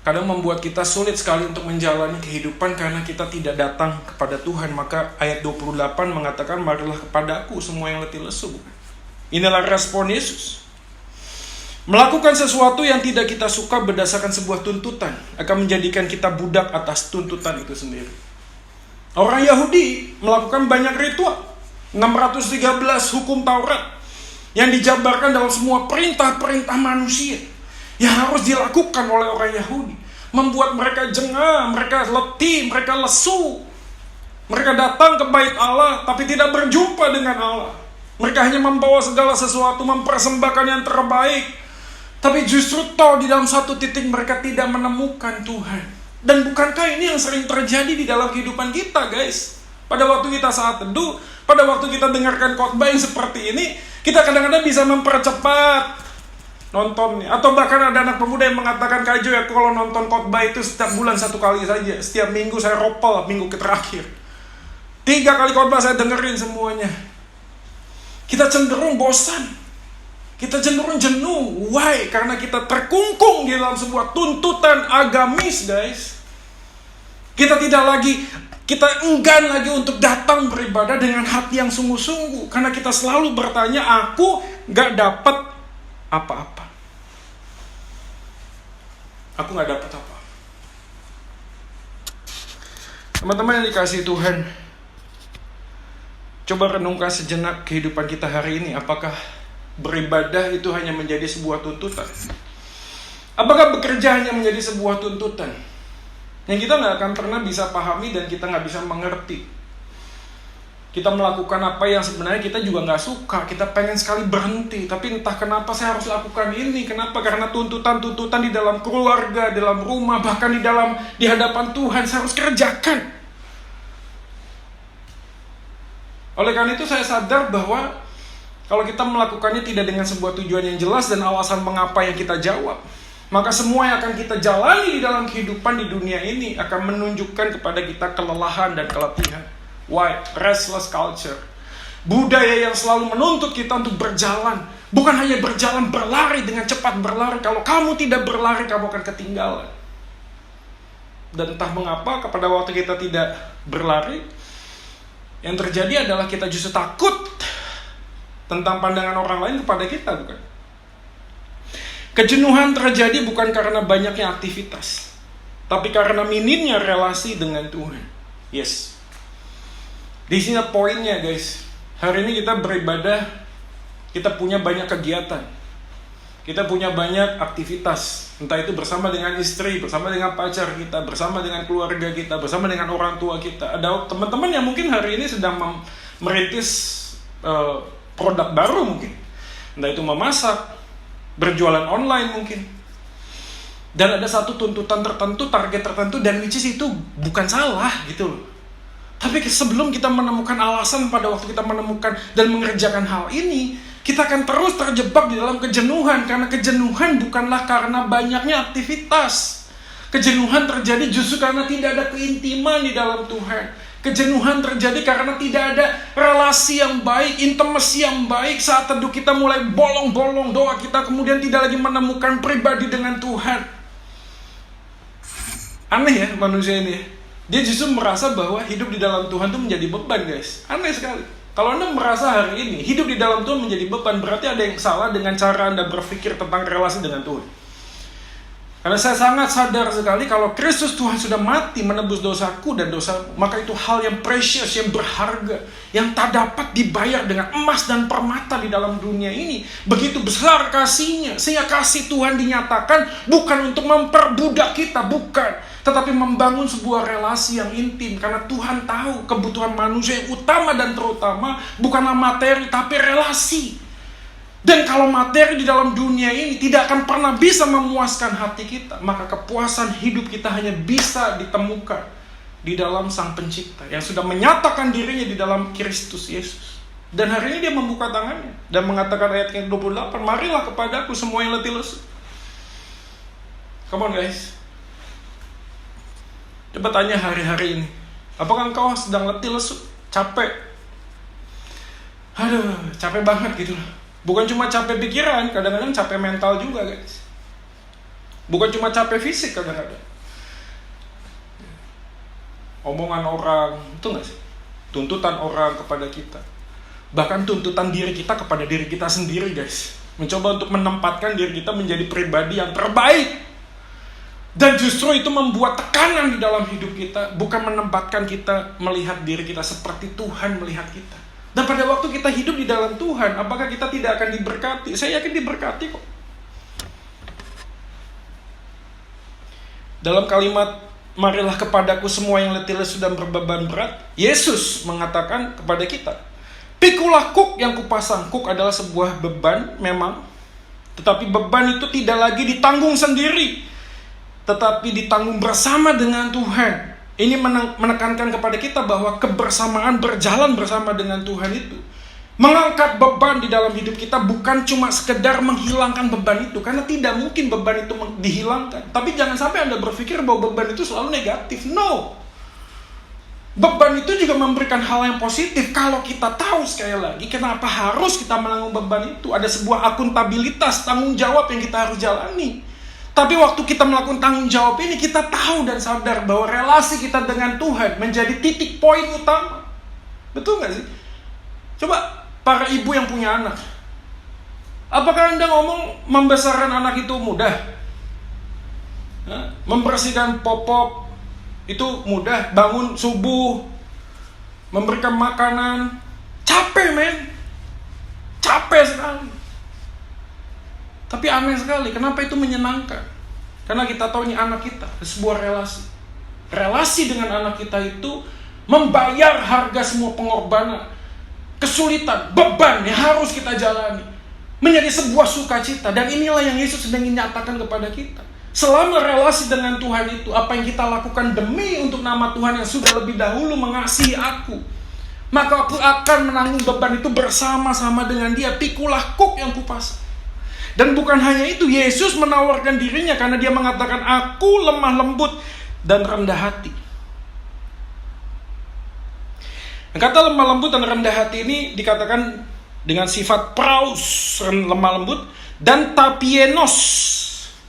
kadang membuat kita sulit sekali untuk menjalani kehidupan karena kita tidak datang kepada Tuhan. Maka ayat 28 mengatakan, marilah kepadaku semua yang letih lesu. Inilah respon Yesus. Melakukan sesuatu yang tidak kita suka berdasarkan sebuah tuntutan akan menjadikan kita budak atas tuntutan itu sendiri. Orang Yahudi melakukan banyak ritual. 613 hukum Taurat yang dijabarkan dalam semua perintah-perintah manusia. yang harus dilakukan oleh orang Yahudi. Membuat mereka jengah, mereka letih, mereka lesu. Mereka datang ke bait Allah tapi tidak berjumpa dengan Allah. Mereka hanya membawa segala sesuatu, mempersembahkan yang terbaik. Tapi justru di dalam satu titik mereka tidak menemukan Tuhan. Dan bukankah ini yang sering terjadi di dalam kehidupan kita, guys? Pada waktu kita saat teduh, pada waktu kita dengarkan khotbah yang seperti ini, kita kadang-kadang bisa mempercepat nontonnya. Atau bahkan ada anak pemuda yang mengatakan, Kak Jo, ya kalau nonton khotbah itu setiap bulan 1 kali saja. Setiap minggu saya ropel, minggu terakhir 3 kali khotbah saya dengerin semuanya. Kita cenderung bosan, kita cenderung jenuh. Why? Karena kita terkungkung di dalam sebuah tuntutan agamis, guys. Kita enggan lagi untuk datang beribadah dengan hati yang sungguh-sungguh. Karena kita selalu bertanya, aku gak dapat apa-apa. Aku gak dapat apa. Teman-teman yang dikasihi Tuhan, coba renungkan sejenak kehidupan kita hari ini. Apakah beribadah itu hanya menjadi sebuah tuntutan? Apakah bekerja hanya menjadi sebuah tuntutan yang kita nggak akan pernah bisa pahami dan kita nggak bisa mengerti? Kita melakukan apa yang sebenarnya kita juga nggak suka. Kita pengen sekali berhenti, tapi entah kenapa saya harus lakukan ini. Kenapa? Karena tuntutan-tuntutan di dalam keluarga, dalam rumah, bahkan di hadapan Tuhan saya harus kerjakan. Oleh karena itu saya sadar bahwa kalau kita melakukannya tidak dengan sebuah tujuan yang jelas dan alasan mengapa yang kita jawab, maka semua yang akan kita jalani di dalam kehidupan di dunia ini akan menunjukkan kepada kita kelelahan dan keletihan. Why? Restless culture. Budaya yang selalu menuntut kita untuk berjalan. Bukan hanya berjalan, berlari dengan cepat berlari. Kalau kamu tidak berlari, kamu akan ketinggalan. Dan entah mengapa pada waktu kita tidak berlari, yang terjadi adalah kita justru takut tentang pandangan orang lain kepada kita, bukan? Kejenuhan terjadi bukan karena banyaknya aktivitas, tapi karena minimnya relasi dengan Tuhan. Yes. Di sini poinnya, guys. Hari ini kita beribadah, kita punya banyak kegiatan. Kita punya banyak aktivitas. Entah itu bersama dengan istri, bersama dengan pacar kita, bersama dengan keluarga kita, bersama dengan orang tua kita. Ada teman-teman yang mungkin hari ini sedang merintis produk baru mungkin. Entah itu memasak, berjualan online mungkin. Dan ada satu tuntutan tertentu, target tertentu, dan which is itu bukan salah gitu loh. Tapi sebelum kita menemukan alasan pada waktu kita menemukan dan mengerjakan hal ini, kita akan terus terjebak di dalam kejenuhan. Karena kejenuhan bukanlah karena banyaknya aktivitas. Kejenuhan terjadi justru karena tidak ada keintiman di dalam Tuhan. Kejenuhan terjadi karena tidak ada relasi yang baik, intimacy yang baik. Saat teduh kita mulai bolong-bolong, doa kita kemudian tidak lagi menemukan pribadi dengan Tuhan. Aneh ya manusia ini. Dia justru merasa bahwa hidup di dalam Tuhan itu menjadi beban, guys. Aneh sekali. Kalau Anda merasa hari ini hidup di dalam Tuhan menjadi beban, berarti ada yang salah dengan cara Anda berpikir tentang relasi dengan Tuhan. Karena saya sangat sadar sekali kalau Kristus Tuhan sudah mati menebus dosaku dan dosa, maka itu hal yang precious, yang berharga, yang tak dapat dibayar dengan emas dan permata di dalam dunia ini. Begitu besar kasihnya, sehingga kasih Tuhan dinyatakan bukan untuk memperbudak kita, bukan, tetapi membangun sebuah relasi yang intim. Karena Tuhan tahu kebutuhan manusia yang utama dan terutama bukanlah materi, tapi relasi. Dan kalau materi di dalam dunia ini tidak akan pernah bisa memuaskan hati kita, maka kepuasan hidup kita hanya bisa ditemukan di dalam Sang Pencipta yang sudah menyatakan dirinya di dalam Kristus Yesus. Dan hari ini dia membuka tangannya dan mengatakan ayat ke-28, marilah kepadaku semua yang letih lesu. Come on guys. Coba tanya hari-hari ini, apakah engkau sedang letih lesu, capek? Aduh, capek banget gitu loh. Bukan cuma capek pikiran, kadang-kadang capek mental juga, guys. Bukan cuma capek fisik kadang-kadang. Omongan orang, itu nggak sih? Tuntutan orang kepada kita. Bahkan tuntutan diri kita kepada diri kita sendiri, guys. Mencoba untuk menempatkan diri kita menjadi pribadi yang terbaik. Dan justru itu membuat tekanan di dalam hidup kita. Bukan menempatkan kita melihat diri kita seperti Tuhan melihat kita. Dan pada waktu kita hidup di dalam Tuhan, apakah kita tidak akan diberkati? Saya yakin diberkati kok. dalam kalimat, marilah kepadaku semua yang letih lesu dan berbeban berat, Yesus mengatakan kepada kita, pikulah kuk yang kupasang. Kuk adalah sebuah beban memang, tetapi beban itu tidak lagi ditanggung sendiri, tetapi ditanggung bersama dengan Tuhan. Ini menekankan kepada kita bahwa kebersamaan, berjalan bersama dengan Tuhan itu, mengangkat beban di dalam hidup kita bukan cuma sekedar menghilangkan beban itu, karena tidak mungkin beban itu dihilangkan. Tapi jangan sampai Anda berpikir bahwa beban itu selalu negatif. No. Beban itu juga memberikan hal yang positif kalau kita tahu, sekali lagi, kenapa harus kita menanggung beban itu. Ada sebuah akuntabilitas, tanggung jawab yang kita harus jalani. Tapi waktu kita melakukan tanggung jawab ini, kita tahu dan sadar bahwa relasi kita dengan Tuhan menjadi titik poin utama. Betul gak sih? Coba para ibu yang punya anak, apakah Anda ngomong membesarkan anak itu mudah? Membersihkan popok itu mudah, bangun subuh, memberikan makanan, capek men, capek sekali. Tapi aneh sekali, kenapa itu menyenangkan? Karena kita tahu ini anak kita, sebuah relasi. Relasi dengan anak kita itu membayar harga semua pengorbanan, kesulitan, beban yang harus kita jalani, menjadi sebuah sukacita. Dan inilah yang Yesus sedang menyatakan kepada kita. Selama relasi dengan Tuhan itu, apa yang kita lakukan demi untuk nama Tuhan yang sudah lebih dahulu mengasihi aku, maka aku akan menanggung beban itu bersama-sama dengan Dia. Pikulah kuk yang kupasang. Dan bukan hanya itu, Yesus menawarkan dirinya karena Dia mengatakan, aku lemah lembut dan rendah hati. Nah, kata lemah lembut dan rendah hati ini dikatakan dengan sifat praus, lemah lembut, dan tapienos,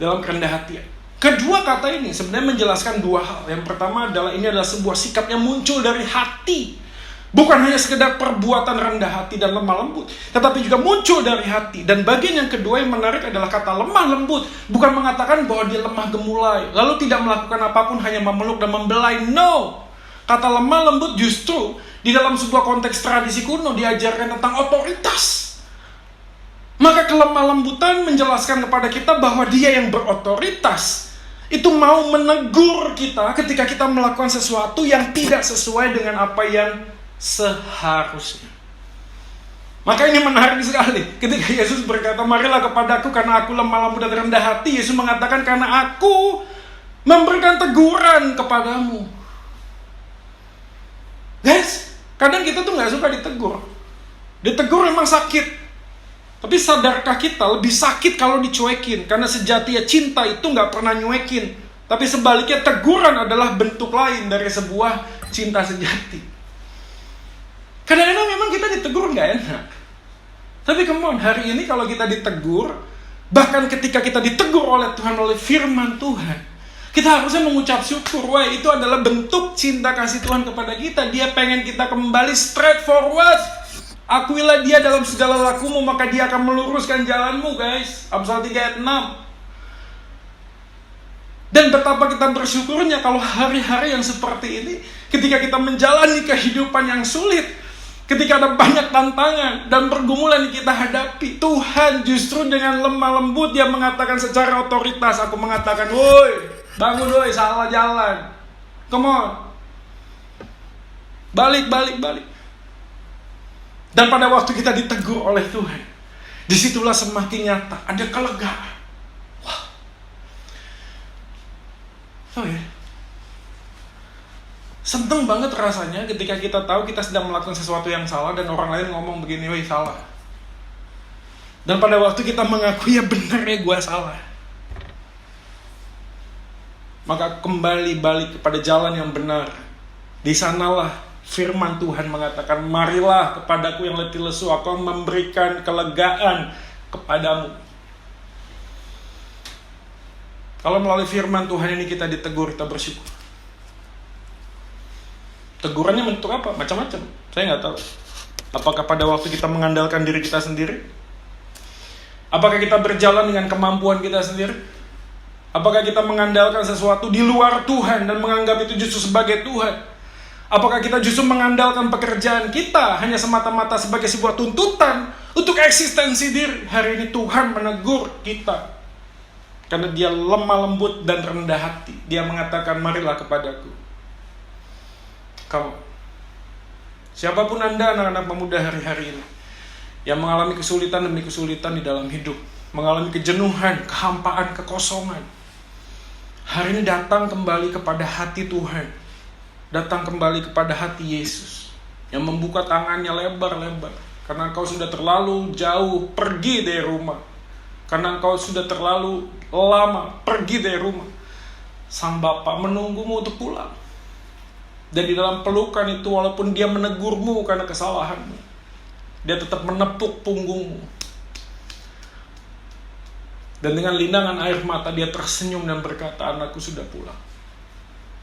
dalam kerendahan hati. Kedua kata ini sebenarnya menjelaskan dua hal. Yang pertama adalah ini adalah sebuah sikap yang muncul dari hati. Bukan hanya sekedar perbuatan rendah hati dan lemah lembut, tetapi juga muncul dari hati. Dan bagian yang kedua yang menarik adalah kata lemah lembut. Bukan mengatakan bahwa dia lemah gemulai, lalu tidak melakukan apapun, hanya memeluk dan membelai. No. Kata lemah lembut justru di dalam sebuah konteks tradisi kuno diajarkan tentang otoritas. Maka kelemah lembutan menjelaskan kepada kita bahwa Dia yang berotoritas itu mau menegur kita ketika kita melakukan sesuatu yang tidak sesuai dengan apa yang seharusnya. Maka ini menarik sekali. Ketika Yesus berkata, marilah kepadaku karena aku lemah lembut dan rendah hati, Yesus mengatakan karena aku memberikan teguran kepadamu. Guys, kadang kita tuh gak suka ditegur. Ditegur memang sakit. Tapi sadarkah kita lebih sakit kalau dicuekin? Karena sejatinya cinta itu gak pernah nyuekin. Tapi sebaliknya teguran adalah bentuk lain dari sebuah cinta sejati. Kadang-kadang memang kita ditegur gak enak. Tapi come on, hari ini kalau kita ditegur, bahkan ketika kita ditegur oleh Tuhan, oleh firman Tuhan, kita harusnya mengucap syukur. Wah, itu adalah bentuk cinta kasih Tuhan kepada kita. Dia pengen kita kembali straight forward. Akuilah Dia dalam segala lakumu, maka Dia akan meluruskan jalanmu, guys. Amsal 3 ayat 6. Dan betapa kita bersyukurnya kalau hari-hari yang seperti ini, ketika kita menjalani kehidupan yang sulit, ketika ada banyak tantangan dan pergumulan yang kita hadapi, Tuhan justru dengan lemah lembut Dia mengatakan secara otoritas, aku mengatakan, woi, bangun woi, salah jalan. Come on. Balik. Dan pada waktu kita ditegur oleh Tuhan, disitulah semakin nyata ada kelegaan. Wah. Oh ya. Seneng banget rasanya ketika kita tahu kita sedang melakukan sesuatu yang salah dan orang lain ngomong begini, woi salah. Dan pada waktu kita mengakui, ya benar ya gue salah, maka kembali balik kepada jalan yang benar. Di sanalah firman Tuhan mengatakan, marilah kepadaku yang letih lesu, aku memberikan kelegaan kepadamu. Kalau melalui firman Tuhan ini kita ditegur, kita bersyukur. Tegurannya bentuk apa? Macam-macam. Saya nggak tahu. Apakah pada waktu kita mengandalkan diri kita sendiri? Apakah kita berjalan dengan kemampuan kita sendiri? Apakah kita mengandalkan sesuatu di luar Tuhan dan menganggap itu justru sebagai Tuhan? Apakah kita justru mengandalkan pekerjaan kita hanya semata-mata sebagai sebuah tuntutan untuk eksistensi diri? Hari ini Tuhan menegur kita. Karena dia lemah lembut dan rendah hati. Dia mengatakan, marilah kepadaku. Kamu, siapapun Anda anak-anak pemuda hari-hari ini, yang mengalami kesulitan demi kesulitan di dalam hidup, mengalami kejenuhan, kehampaan, kekosongan, hari ini datang kembali kepada hati Tuhan. Datang kembali kepada hati Yesus, yang membuka tangannya lebar-lebar. Karena engkau sudah terlalu jauh pergi dari rumah. Karena engkau sudah terlalu lama pergi dari rumah. Sang Bapa menunggumu untuk pulang. Dan di dalam pelukan itu, walaupun dia menegurmu karena kesalahanmu, dia tetap menepuk punggungmu. Dan dengan linangan air mata dia tersenyum dan berkata, anakku sudah pulang.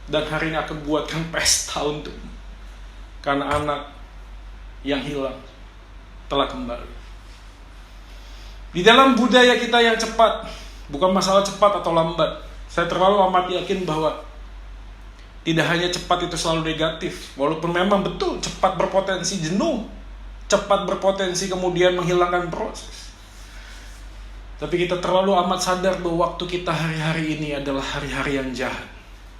Dan hari ini aku buatkan pesta untukmu. Karena anak yang hilang telah kembali. Di dalam budaya kita yang cepat, bukan masalah cepat atau lambat, saya terlalu amat yakin bahwa tidak hanya cepat itu selalu negatif. Walaupun memang betul cepat berpotensi jenuh, cepat berpotensi kemudian menghilangkan proses. Tapi kita terlalu amat sadar bahwa waktu kita hari-hari ini adalah hari-hari yang jahat.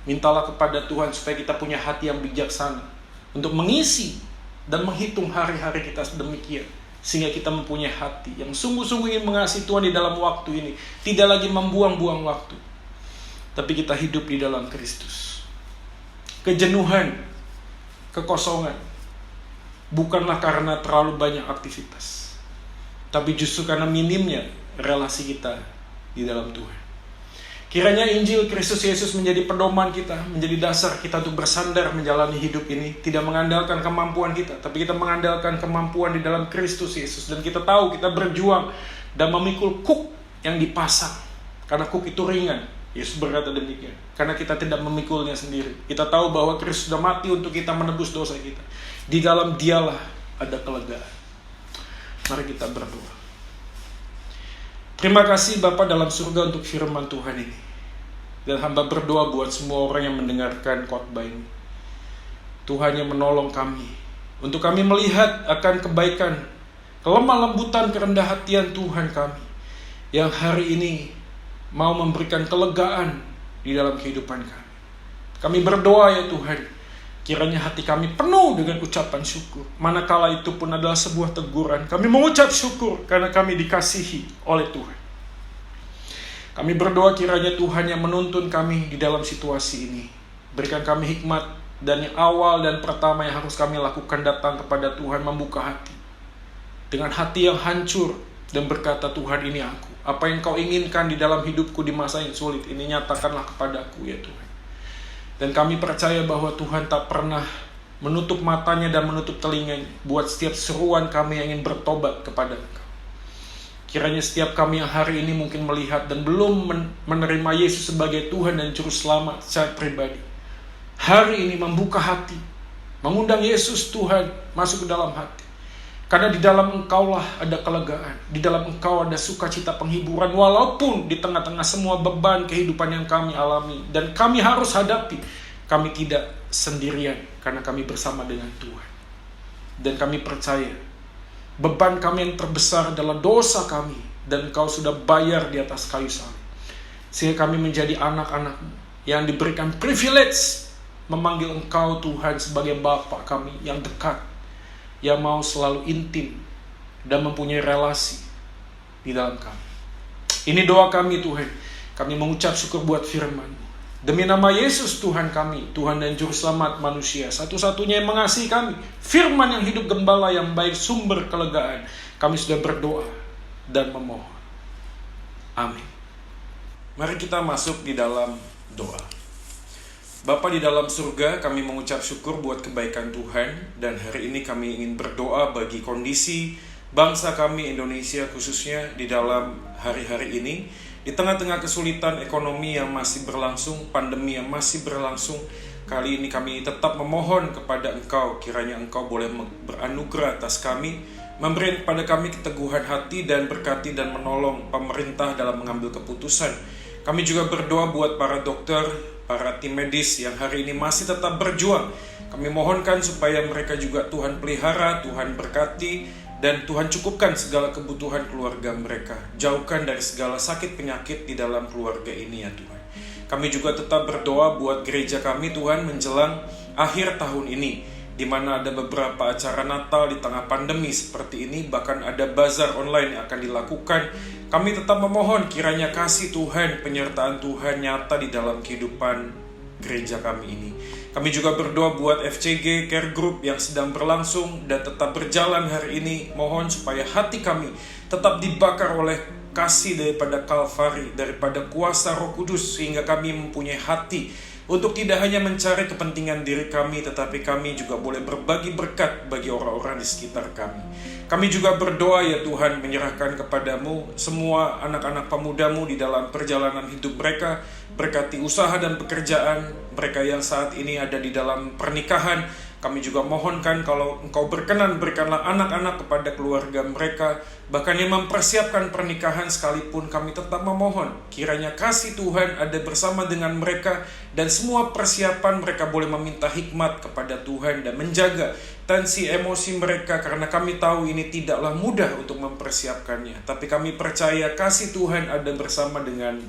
Mintalah kepada Tuhan supaya kita punya hati yang bijaksana untuk mengisi dan menghitung hari-hari kita sedemikian, sehingga kita mempunyai hati yang sungguh-sungguh ingin mengasihi Tuhan di dalam waktu ini. Tidak lagi membuang-buang waktu, tapi kita hidup di dalam Kristus. Kejenuhan, kekosongan, bukanlah karena terlalu banyak aktivitas, tapi justru karena minimnya relasi kita di dalam Tuhan. Kiranya Injil Kristus Yesus menjadi pedoman kita, menjadi dasar kita untuk bersandar menjalani hidup ini. Tidak mengandalkan kemampuan kita, tapi kita mengandalkan kemampuan di dalam Kristus Yesus. Dan kita tahu kita berjuang dan memikul kuk yang dipasang. Karena kuk itu ringan. Yesus berkata demikian. Karena kita tidak memikulnya sendiri. Kita tahu bahwa Kristus sudah mati untuk kita menebus dosa kita. Di dalam Dialah ada kelegaan. Mari kita berdoa. Terima kasih Bapa dalam surga untuk firman Tuhan ini. Dan hamba berdoa buat semua orang yang mendengarkan khotbah ini. Tuhan yang menolong kami, untuk kami melihat akan kebaikan, kelemah lembutan, kerendah hatian Tuhan kami, yang hari ini mau memberikan kelegaan di dalam kehidupan kami. Kami berdoa ya Tuhan, kiranya hati kami penuh dengan ucapan syukur. Manakala itu pun adalah sebuah teguran, kami mengucap syukur karena kami dikasihi oleh Tuhan. Kami berdoa kiranya Tuhan yang menuntun kami di dalam situasi ini. Berikan kami hikmat, dan yang awal dan pertama yang harus kami lakukan datang kepada Tuhan, membuka hati. Dengan hati yang hancur dan berkata, Tuhan ini aku. Apa yang kau inginkan di dalam hidupku di masa yang sulit ini, nyatakanlah kepadaku ya Tuhan. Dan kami percaya bahwa Tuhan tak pernah menutup matanya dan menutup telinganya buat setiap seruan kami yang ingin bertobat kepada Engkau. Kiranya setiap kami yang hari ini mungkin melihat dan belum menerima Yesus sebagai Tuhan dan Juru Selamat secara pribadi, hari ini membuka hati, mengundang Yesus Tuhan masuk ke dalam hati. Karena di dalam Engkaulah ada kelegaan, di dalam Engkau ada sukacita penghiburan, walaupun di tengah-tengah semua beban kehidupan yang kami alami dan kami harus hadapi, kami tidak sendirian karena kami bersama dengan Tuhan. Dan kami percaya beban kami yang terbesar adalah dosa kami, dan Engkau sudah bayar di atas kayu salib, sehingga kami menjadi anak-anak-Mu yang diberikan privilege memanggil Engkau Tuhan sebagai Bapa kami yang dekat, yang mau selalu intim dan mempunyai relasi di dalam kami. Ini doa kami Tuhan. Kami mengucap syukur buat firman-Mu. Demi nama Yesus Tuhan kami, Tuhan dan Juru Selamat manusia, satu-satunya yang mengasihi kami, firman yang hidup, gembala yang baik, sumber kelegaan, kami sudah berdoa dan memohon. Amin. Mari kita masuk di dalam doa. Bapa di dalam surga, kami mengucap syukur buat kebaikan Tuhan, dan hari ini kami ingin berdoa bagi kondisi bangsa kami Indonesia, khususnya di dalam hari-hari ini. Di tengah-tengah kesulitan ekonomi yang masih berlangsung, pandemi yang masih berlangsung, kali ini kami tetap memohon kepada Engkau, kiranya Engkau boleh beranugerah atas kami, memberi kepada kami keteguhan hati dan berkati dan menolong pemerintah dalam mengambil keputusan. Kami juga berdoa buat para dokter, para tim medis yang hari ini masih tetap berjuang. Kami mohonkan supaya mereka juga Tuhan pelihara, Tuhan berkati, Dan Tuhan cukupkan segala kebutuhan keluarga mereka. Jauhkan dari segala sakit penyakit di dalam keluarga ini ya Tuhan. Kami juga tetap berdoa buat gereja kami Tuhan menjelang akhir tahun ini, di mana ada beberapa acara Natal di tengah pandemi seperti ini, bahkan ada bazar online yang akan dilakukan. Kami tetap memohon kiranya kasih Tuhan, penyertaan Tuhan nyata di dalam kehidupan gereja kami ini. Kami juga berdoa buat FCG Care Group yang sedang berlangsung dan tetap berjalan hari ini. Mohon supaya hati kami tetap dibakar oleh kasih daripada Kalvari, daripada kuasa Roh Kudus, sehingga kami mempunyai hati untuk tidak hanya mencari kepentingan diri kami, tetapi kami juga boleh berbagi berkat bagi orang-orang di sekitar kami. Kami juga berdoa ya Tuhan, menyerahkan kepadamu semua anak-anak pemudamu di dalam perjalanan hidup mereka. Berkati usaha dan pekerjaan mereka yang saat ini ada di dalam pernikahan. Kami juga mohonkan kalau Engkau berkenan, berikanlah anak-anak kepada keluarga mereka. Bahkan yang mempersiapkan pernikahan sekalipun, kami tetap memohon kiranya kasih Tuhan ada bersama dengan mereka, dan semua persiapan mereka boleh meminta hikmat kepada Tuhan dan menjaga tensi emosi mereka, karena kami tahu ini tidaklah mudah untuk mempersiapkannya. Tapi kami percaya kasih Tuhan ada bersama dengan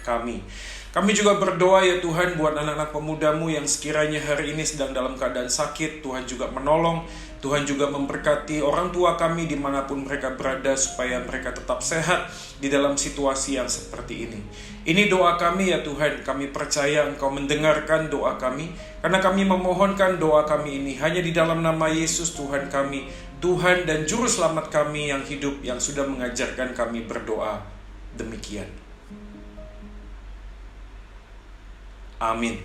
kami. Kami juga berdoa ya Tuhan buat anak-anak pemudamu yang sekiranya hari ini sedang dalam keadaan sakit. Tuhan juga menolong, Tuhan juga memberkati orang tua kami dimanapun mereka berada, supaya mereka tetap sehat di dalam situasi yang seperti ini. Ini doa kami ya Tuhan, kami percaya Engkau mendengarkan doa kami, karena kami memohonkan doa kami ini hanya di dalam nama Yesus Tuhan kami, Tuhan dan Juru Selamat kami yang hidup, yang sudah mengajarkan kami berdoa demikian. Amin.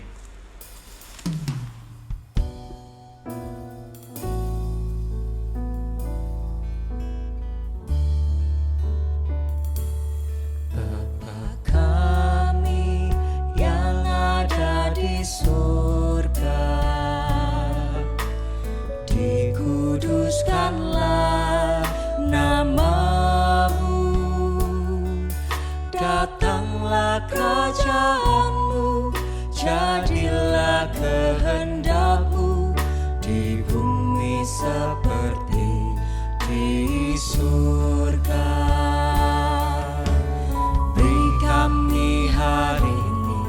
Bapa kami yang ada di surga, dikuduskanlah namamu, datanglah kerajaanmu, jadilah kehendakmu di bumi seperti di surga. Beri kami hari ini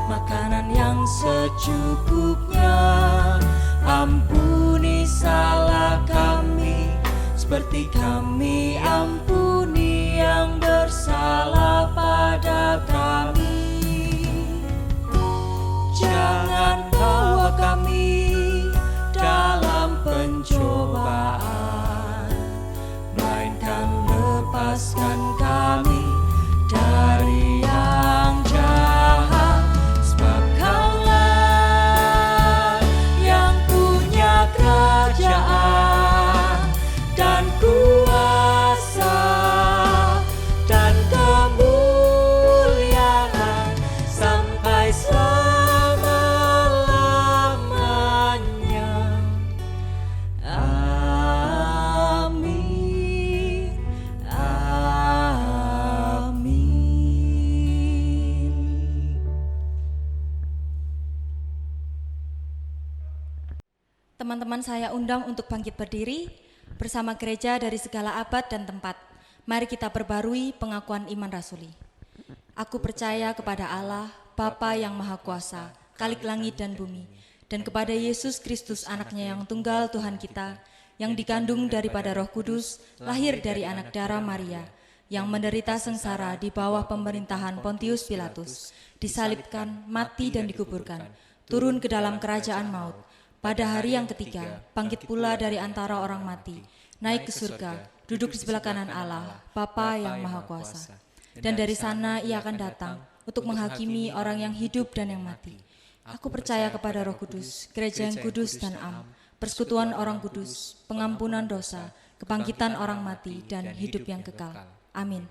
makanan yang secukupnya. Ampuni salah kami seperti kami ampuni yang bersalah pada kami. Jangan bawa kami dalam pencobaan, melainkan lepaskan kami dari yang jahat. Sebab Kaulah yang punya kerajaan dan kuasa dan kemuliaan sampai selama-lamanya. Amin. Amin. Teman-teman saya undang untuk bangkit berdiri bersama gereja dari segala abad dan tempat. Mari kita perbarui pengakuan iman rasuli. Aku percaya kepada Allah, Bapa yang Maha Kuasa, Khalik langit dan bumi, dan kepada Yesus Kristus anaknya yang tunggal Tuhan kita, yang dikandung daripada Roh Kudus, lahir dari anak darah Maria, yang menderita sengsara di bawah pemerintahan Pontius Pilatus, disalibkan, mati dan dikuburkan, turun ke dalam kerajaan maut. Pada hari yang ketiga, bangkit pula dari antara orang mati, naik ke surga, duduk di sebelah kanan Allah, Bapa yang Maha Kuasa. Dan dari sana ia akan datang untuk menghakimi orang yang hidup dan yang mati. Aku percaya kepada Roh Kudus, gereja yang kudus dan am, persekutuan orang kudus, pengampunan dosa, kebangkitan orang mati, dan hidup yang kekal. Amin.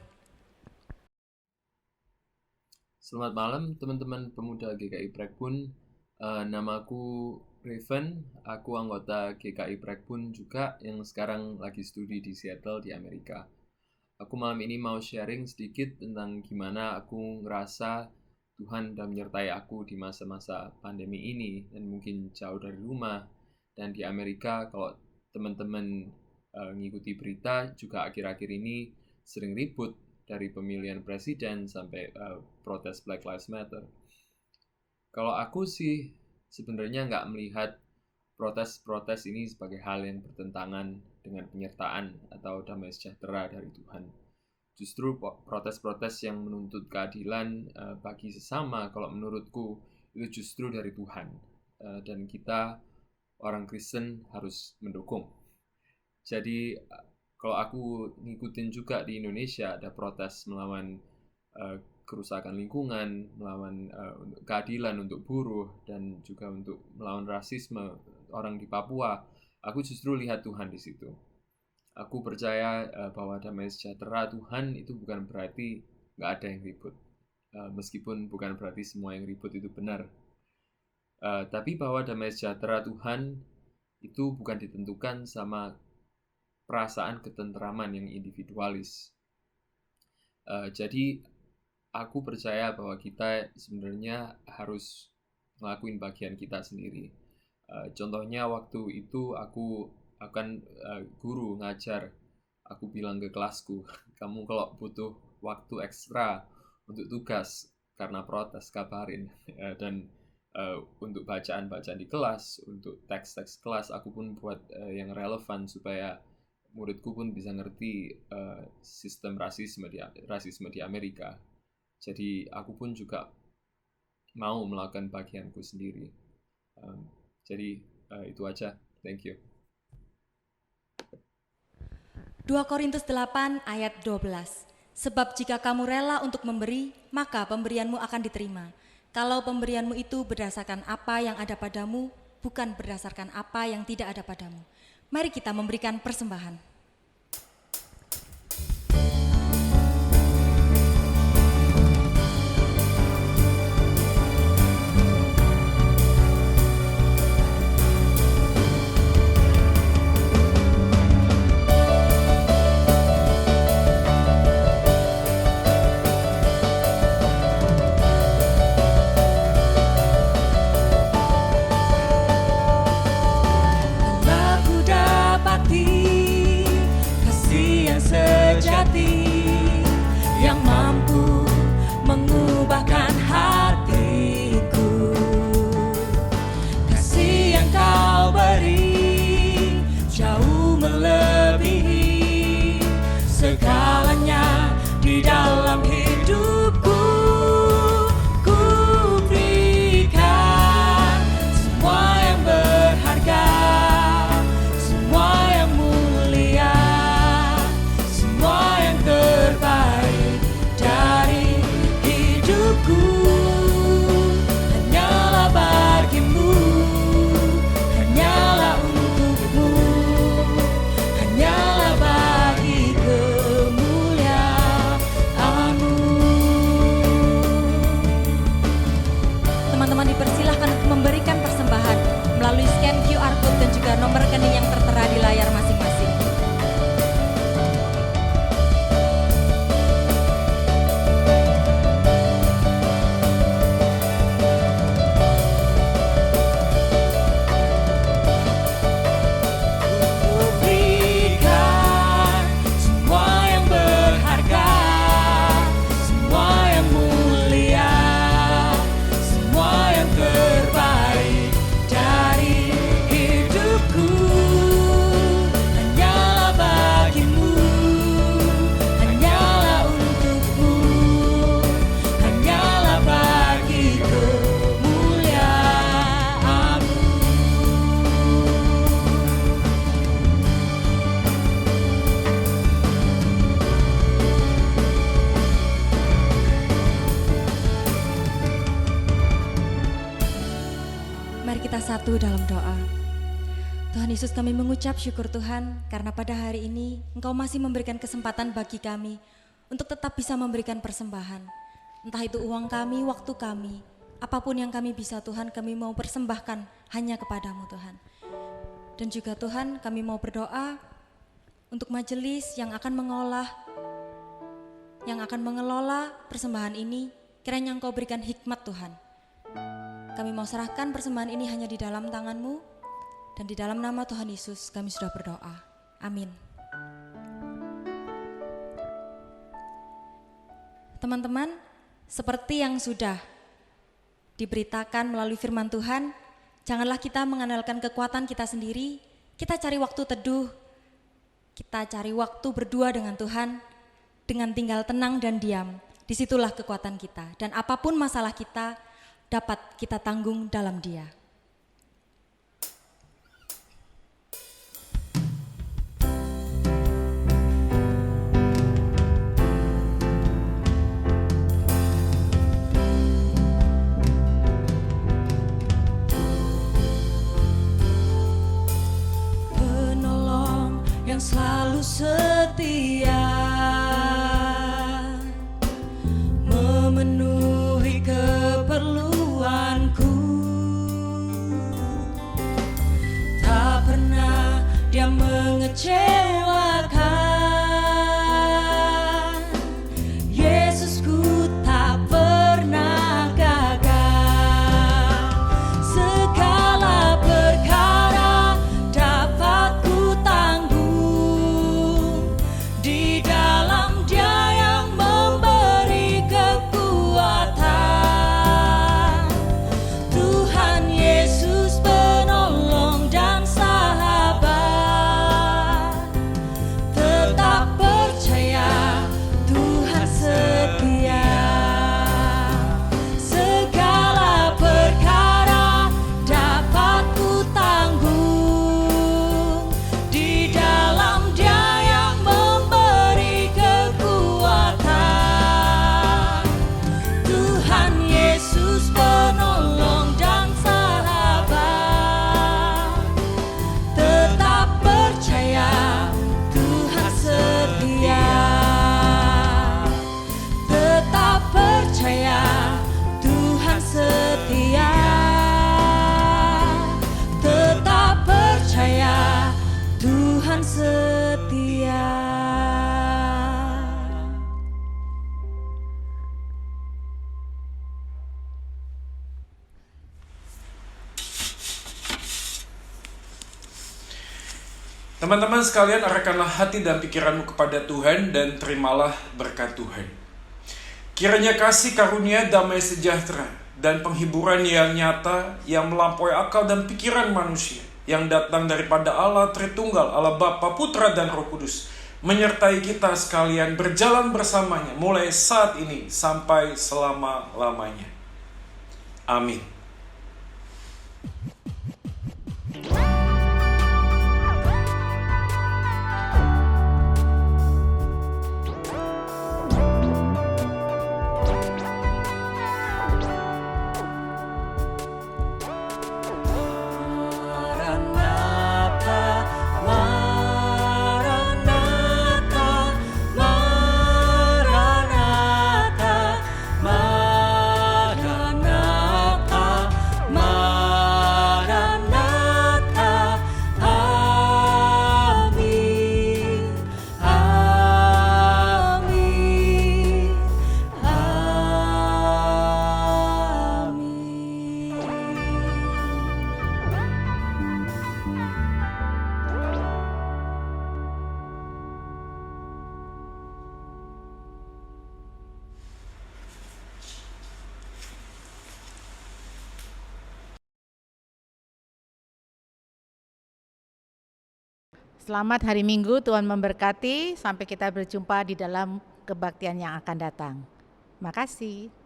Selamat malam teman-teman pemuda GKI Pragbun. Namaku Raven, aku anggota GKI Pragbun juga yang sekarang lagi studi di Seattle di Amerika. Aku malam ini mau sharing sedikit tentang gimana aku ngerasa Tuhan dan menyertai aku di masa-masa pandemi ini dan mungkin jauh dari rumah. Dan di Amerika kalau teman-teman ngikuti berita juga akhir-akhir ini sering ribut dari pemilihan presiden sampai protes Black Lives Matter. Kalau aku sih sebenarnya nggak melihat protes-protes ini sebagai hal yang bertentangan dengan penyertaan atau damai sejahtera dari Tuhan. Justru protes-protes yang menuntut keadilan bagi sesama, kalau menurutku itu justru dari Tuhan. Dan kita orang Kristen harus mendukung. Jadi kalau aku ngikutin juga di Indonesia ada protes melawan kerusakan lingkungan, melawan keadilan untuk buruh, dan juga untuk melawan rasisme orang di Papua. Aku justru lihat Tuhan di situ. Aku percaya bahwa damai sejahtera Tuhan itu bukan berarti nggak ada yang ribut. Meskipun bukan berarti semua yang ribut itu benar. Tapi bahwa damai sejahtera Tuhan itu bukan ditentukan sama perasaan ketenteraman yang individualis. Jadi aku percaya bahwa kita sebenarnya harus ngelakuin bagian kita sendiri. Contohnya waktu itu aku akan guru ngajar, aku bilang ke kelasku, kamu kalau butuh waktu ekstra untuk tugas karena protes kabarin. Dan untuk bacaan-bacaan di kelas, untuk teks-teks kelas, aku pun buat yang relevan supaya muridku pun bisa ngerti sistem rasisme di Amerika. Jadi aku pun juga mau melakukan bagianku sendiri. Jadi itu aja. Thank you. 2 Korintus 8 ayat 12. Sebab jika kamu rela untuk memberi, maka pemberianmu akan diterima. Kalau pemberianmu itu berdasarkan apa yang ada padamu, bukan berdasarkan apa yang tidak ada padamu. Mari kita memberikan persembahan. Satu dalam doa. Tuhan Yesus, kami mengucap syukur Tuhan karena pada hari ini Engkau masih memberikan kesempatan bagi kami untuk tetap bisa memberikan persembahan. Entah itu uang kami, waktu kami, apapun yang kami bisa Tuhan, kami mau persembahkan hanya kepadamu Tuhan. Dan juga Tuhan, kami mau berdoa untuk majelis yang akan mengelola persembahan ini, kiranya Engkau berikan hikmat Tuhan. Kami mau serahkan persembahan ini hanya di dalam tangan-Mu, dan di dalam nama Tuhan Yesus kami sudah berdoa. Amin. Teman-teman, seperti yang sudah diberitakan melalui firman Tuhan, janganlah kita mengandalkan kekuatan kita sendiri, kita cari waktu teduh, kita cari waktu berdua dengan Tuhan, dengan tinggal tenang dan diam. Disitulah kekuatan kita, dan apapun masalah kita dapat kita tanggung dalam Dia. Penolong yang selalu setia, memenuhi keperluanku. Tak pernah Dia mengecewakan. Yesusku tak pernah gagal. Segala perkara dapat ku tanggung di dalam Dia yang memberi kekuatan. Tuhan Yesus penolong dan sahabat. Tetap percaya Tuhan setia. Segala perkara dapat ku tanggung di dalam Dia yang memberi kekuatan. Tuhan Yesus penolong dan sahabat. Tetap percaya Tuhan setia. Tetap percaya Tuhan setia. Tetap percaya Tuhan setia. Teman-teman sekalian, arahkanlah hati dan pikiranmu kepada Tuhan dan terimalah berkat Tuhan. Kiranya kasih karunia, damai sejahtera, dan penghiburan yang nyata, yang melampaui akal dan pikiran manusia, yang datang daripada Allah Tritunggal, Allah Bapa, Putra, dan Roh Kudus, menyertai kita sekalian berjalan bersamanya, mulai saat ini sampai selama-lamanya. Amin. Maranatha, Maranatha, Maranatha, Maranatha, Maranatha. Amin, amin, amin. Selamat hari Minggu, Tuhan memberkati. Sampai kita berjumpa di dalam kebaktian yang akan datang. Makasih.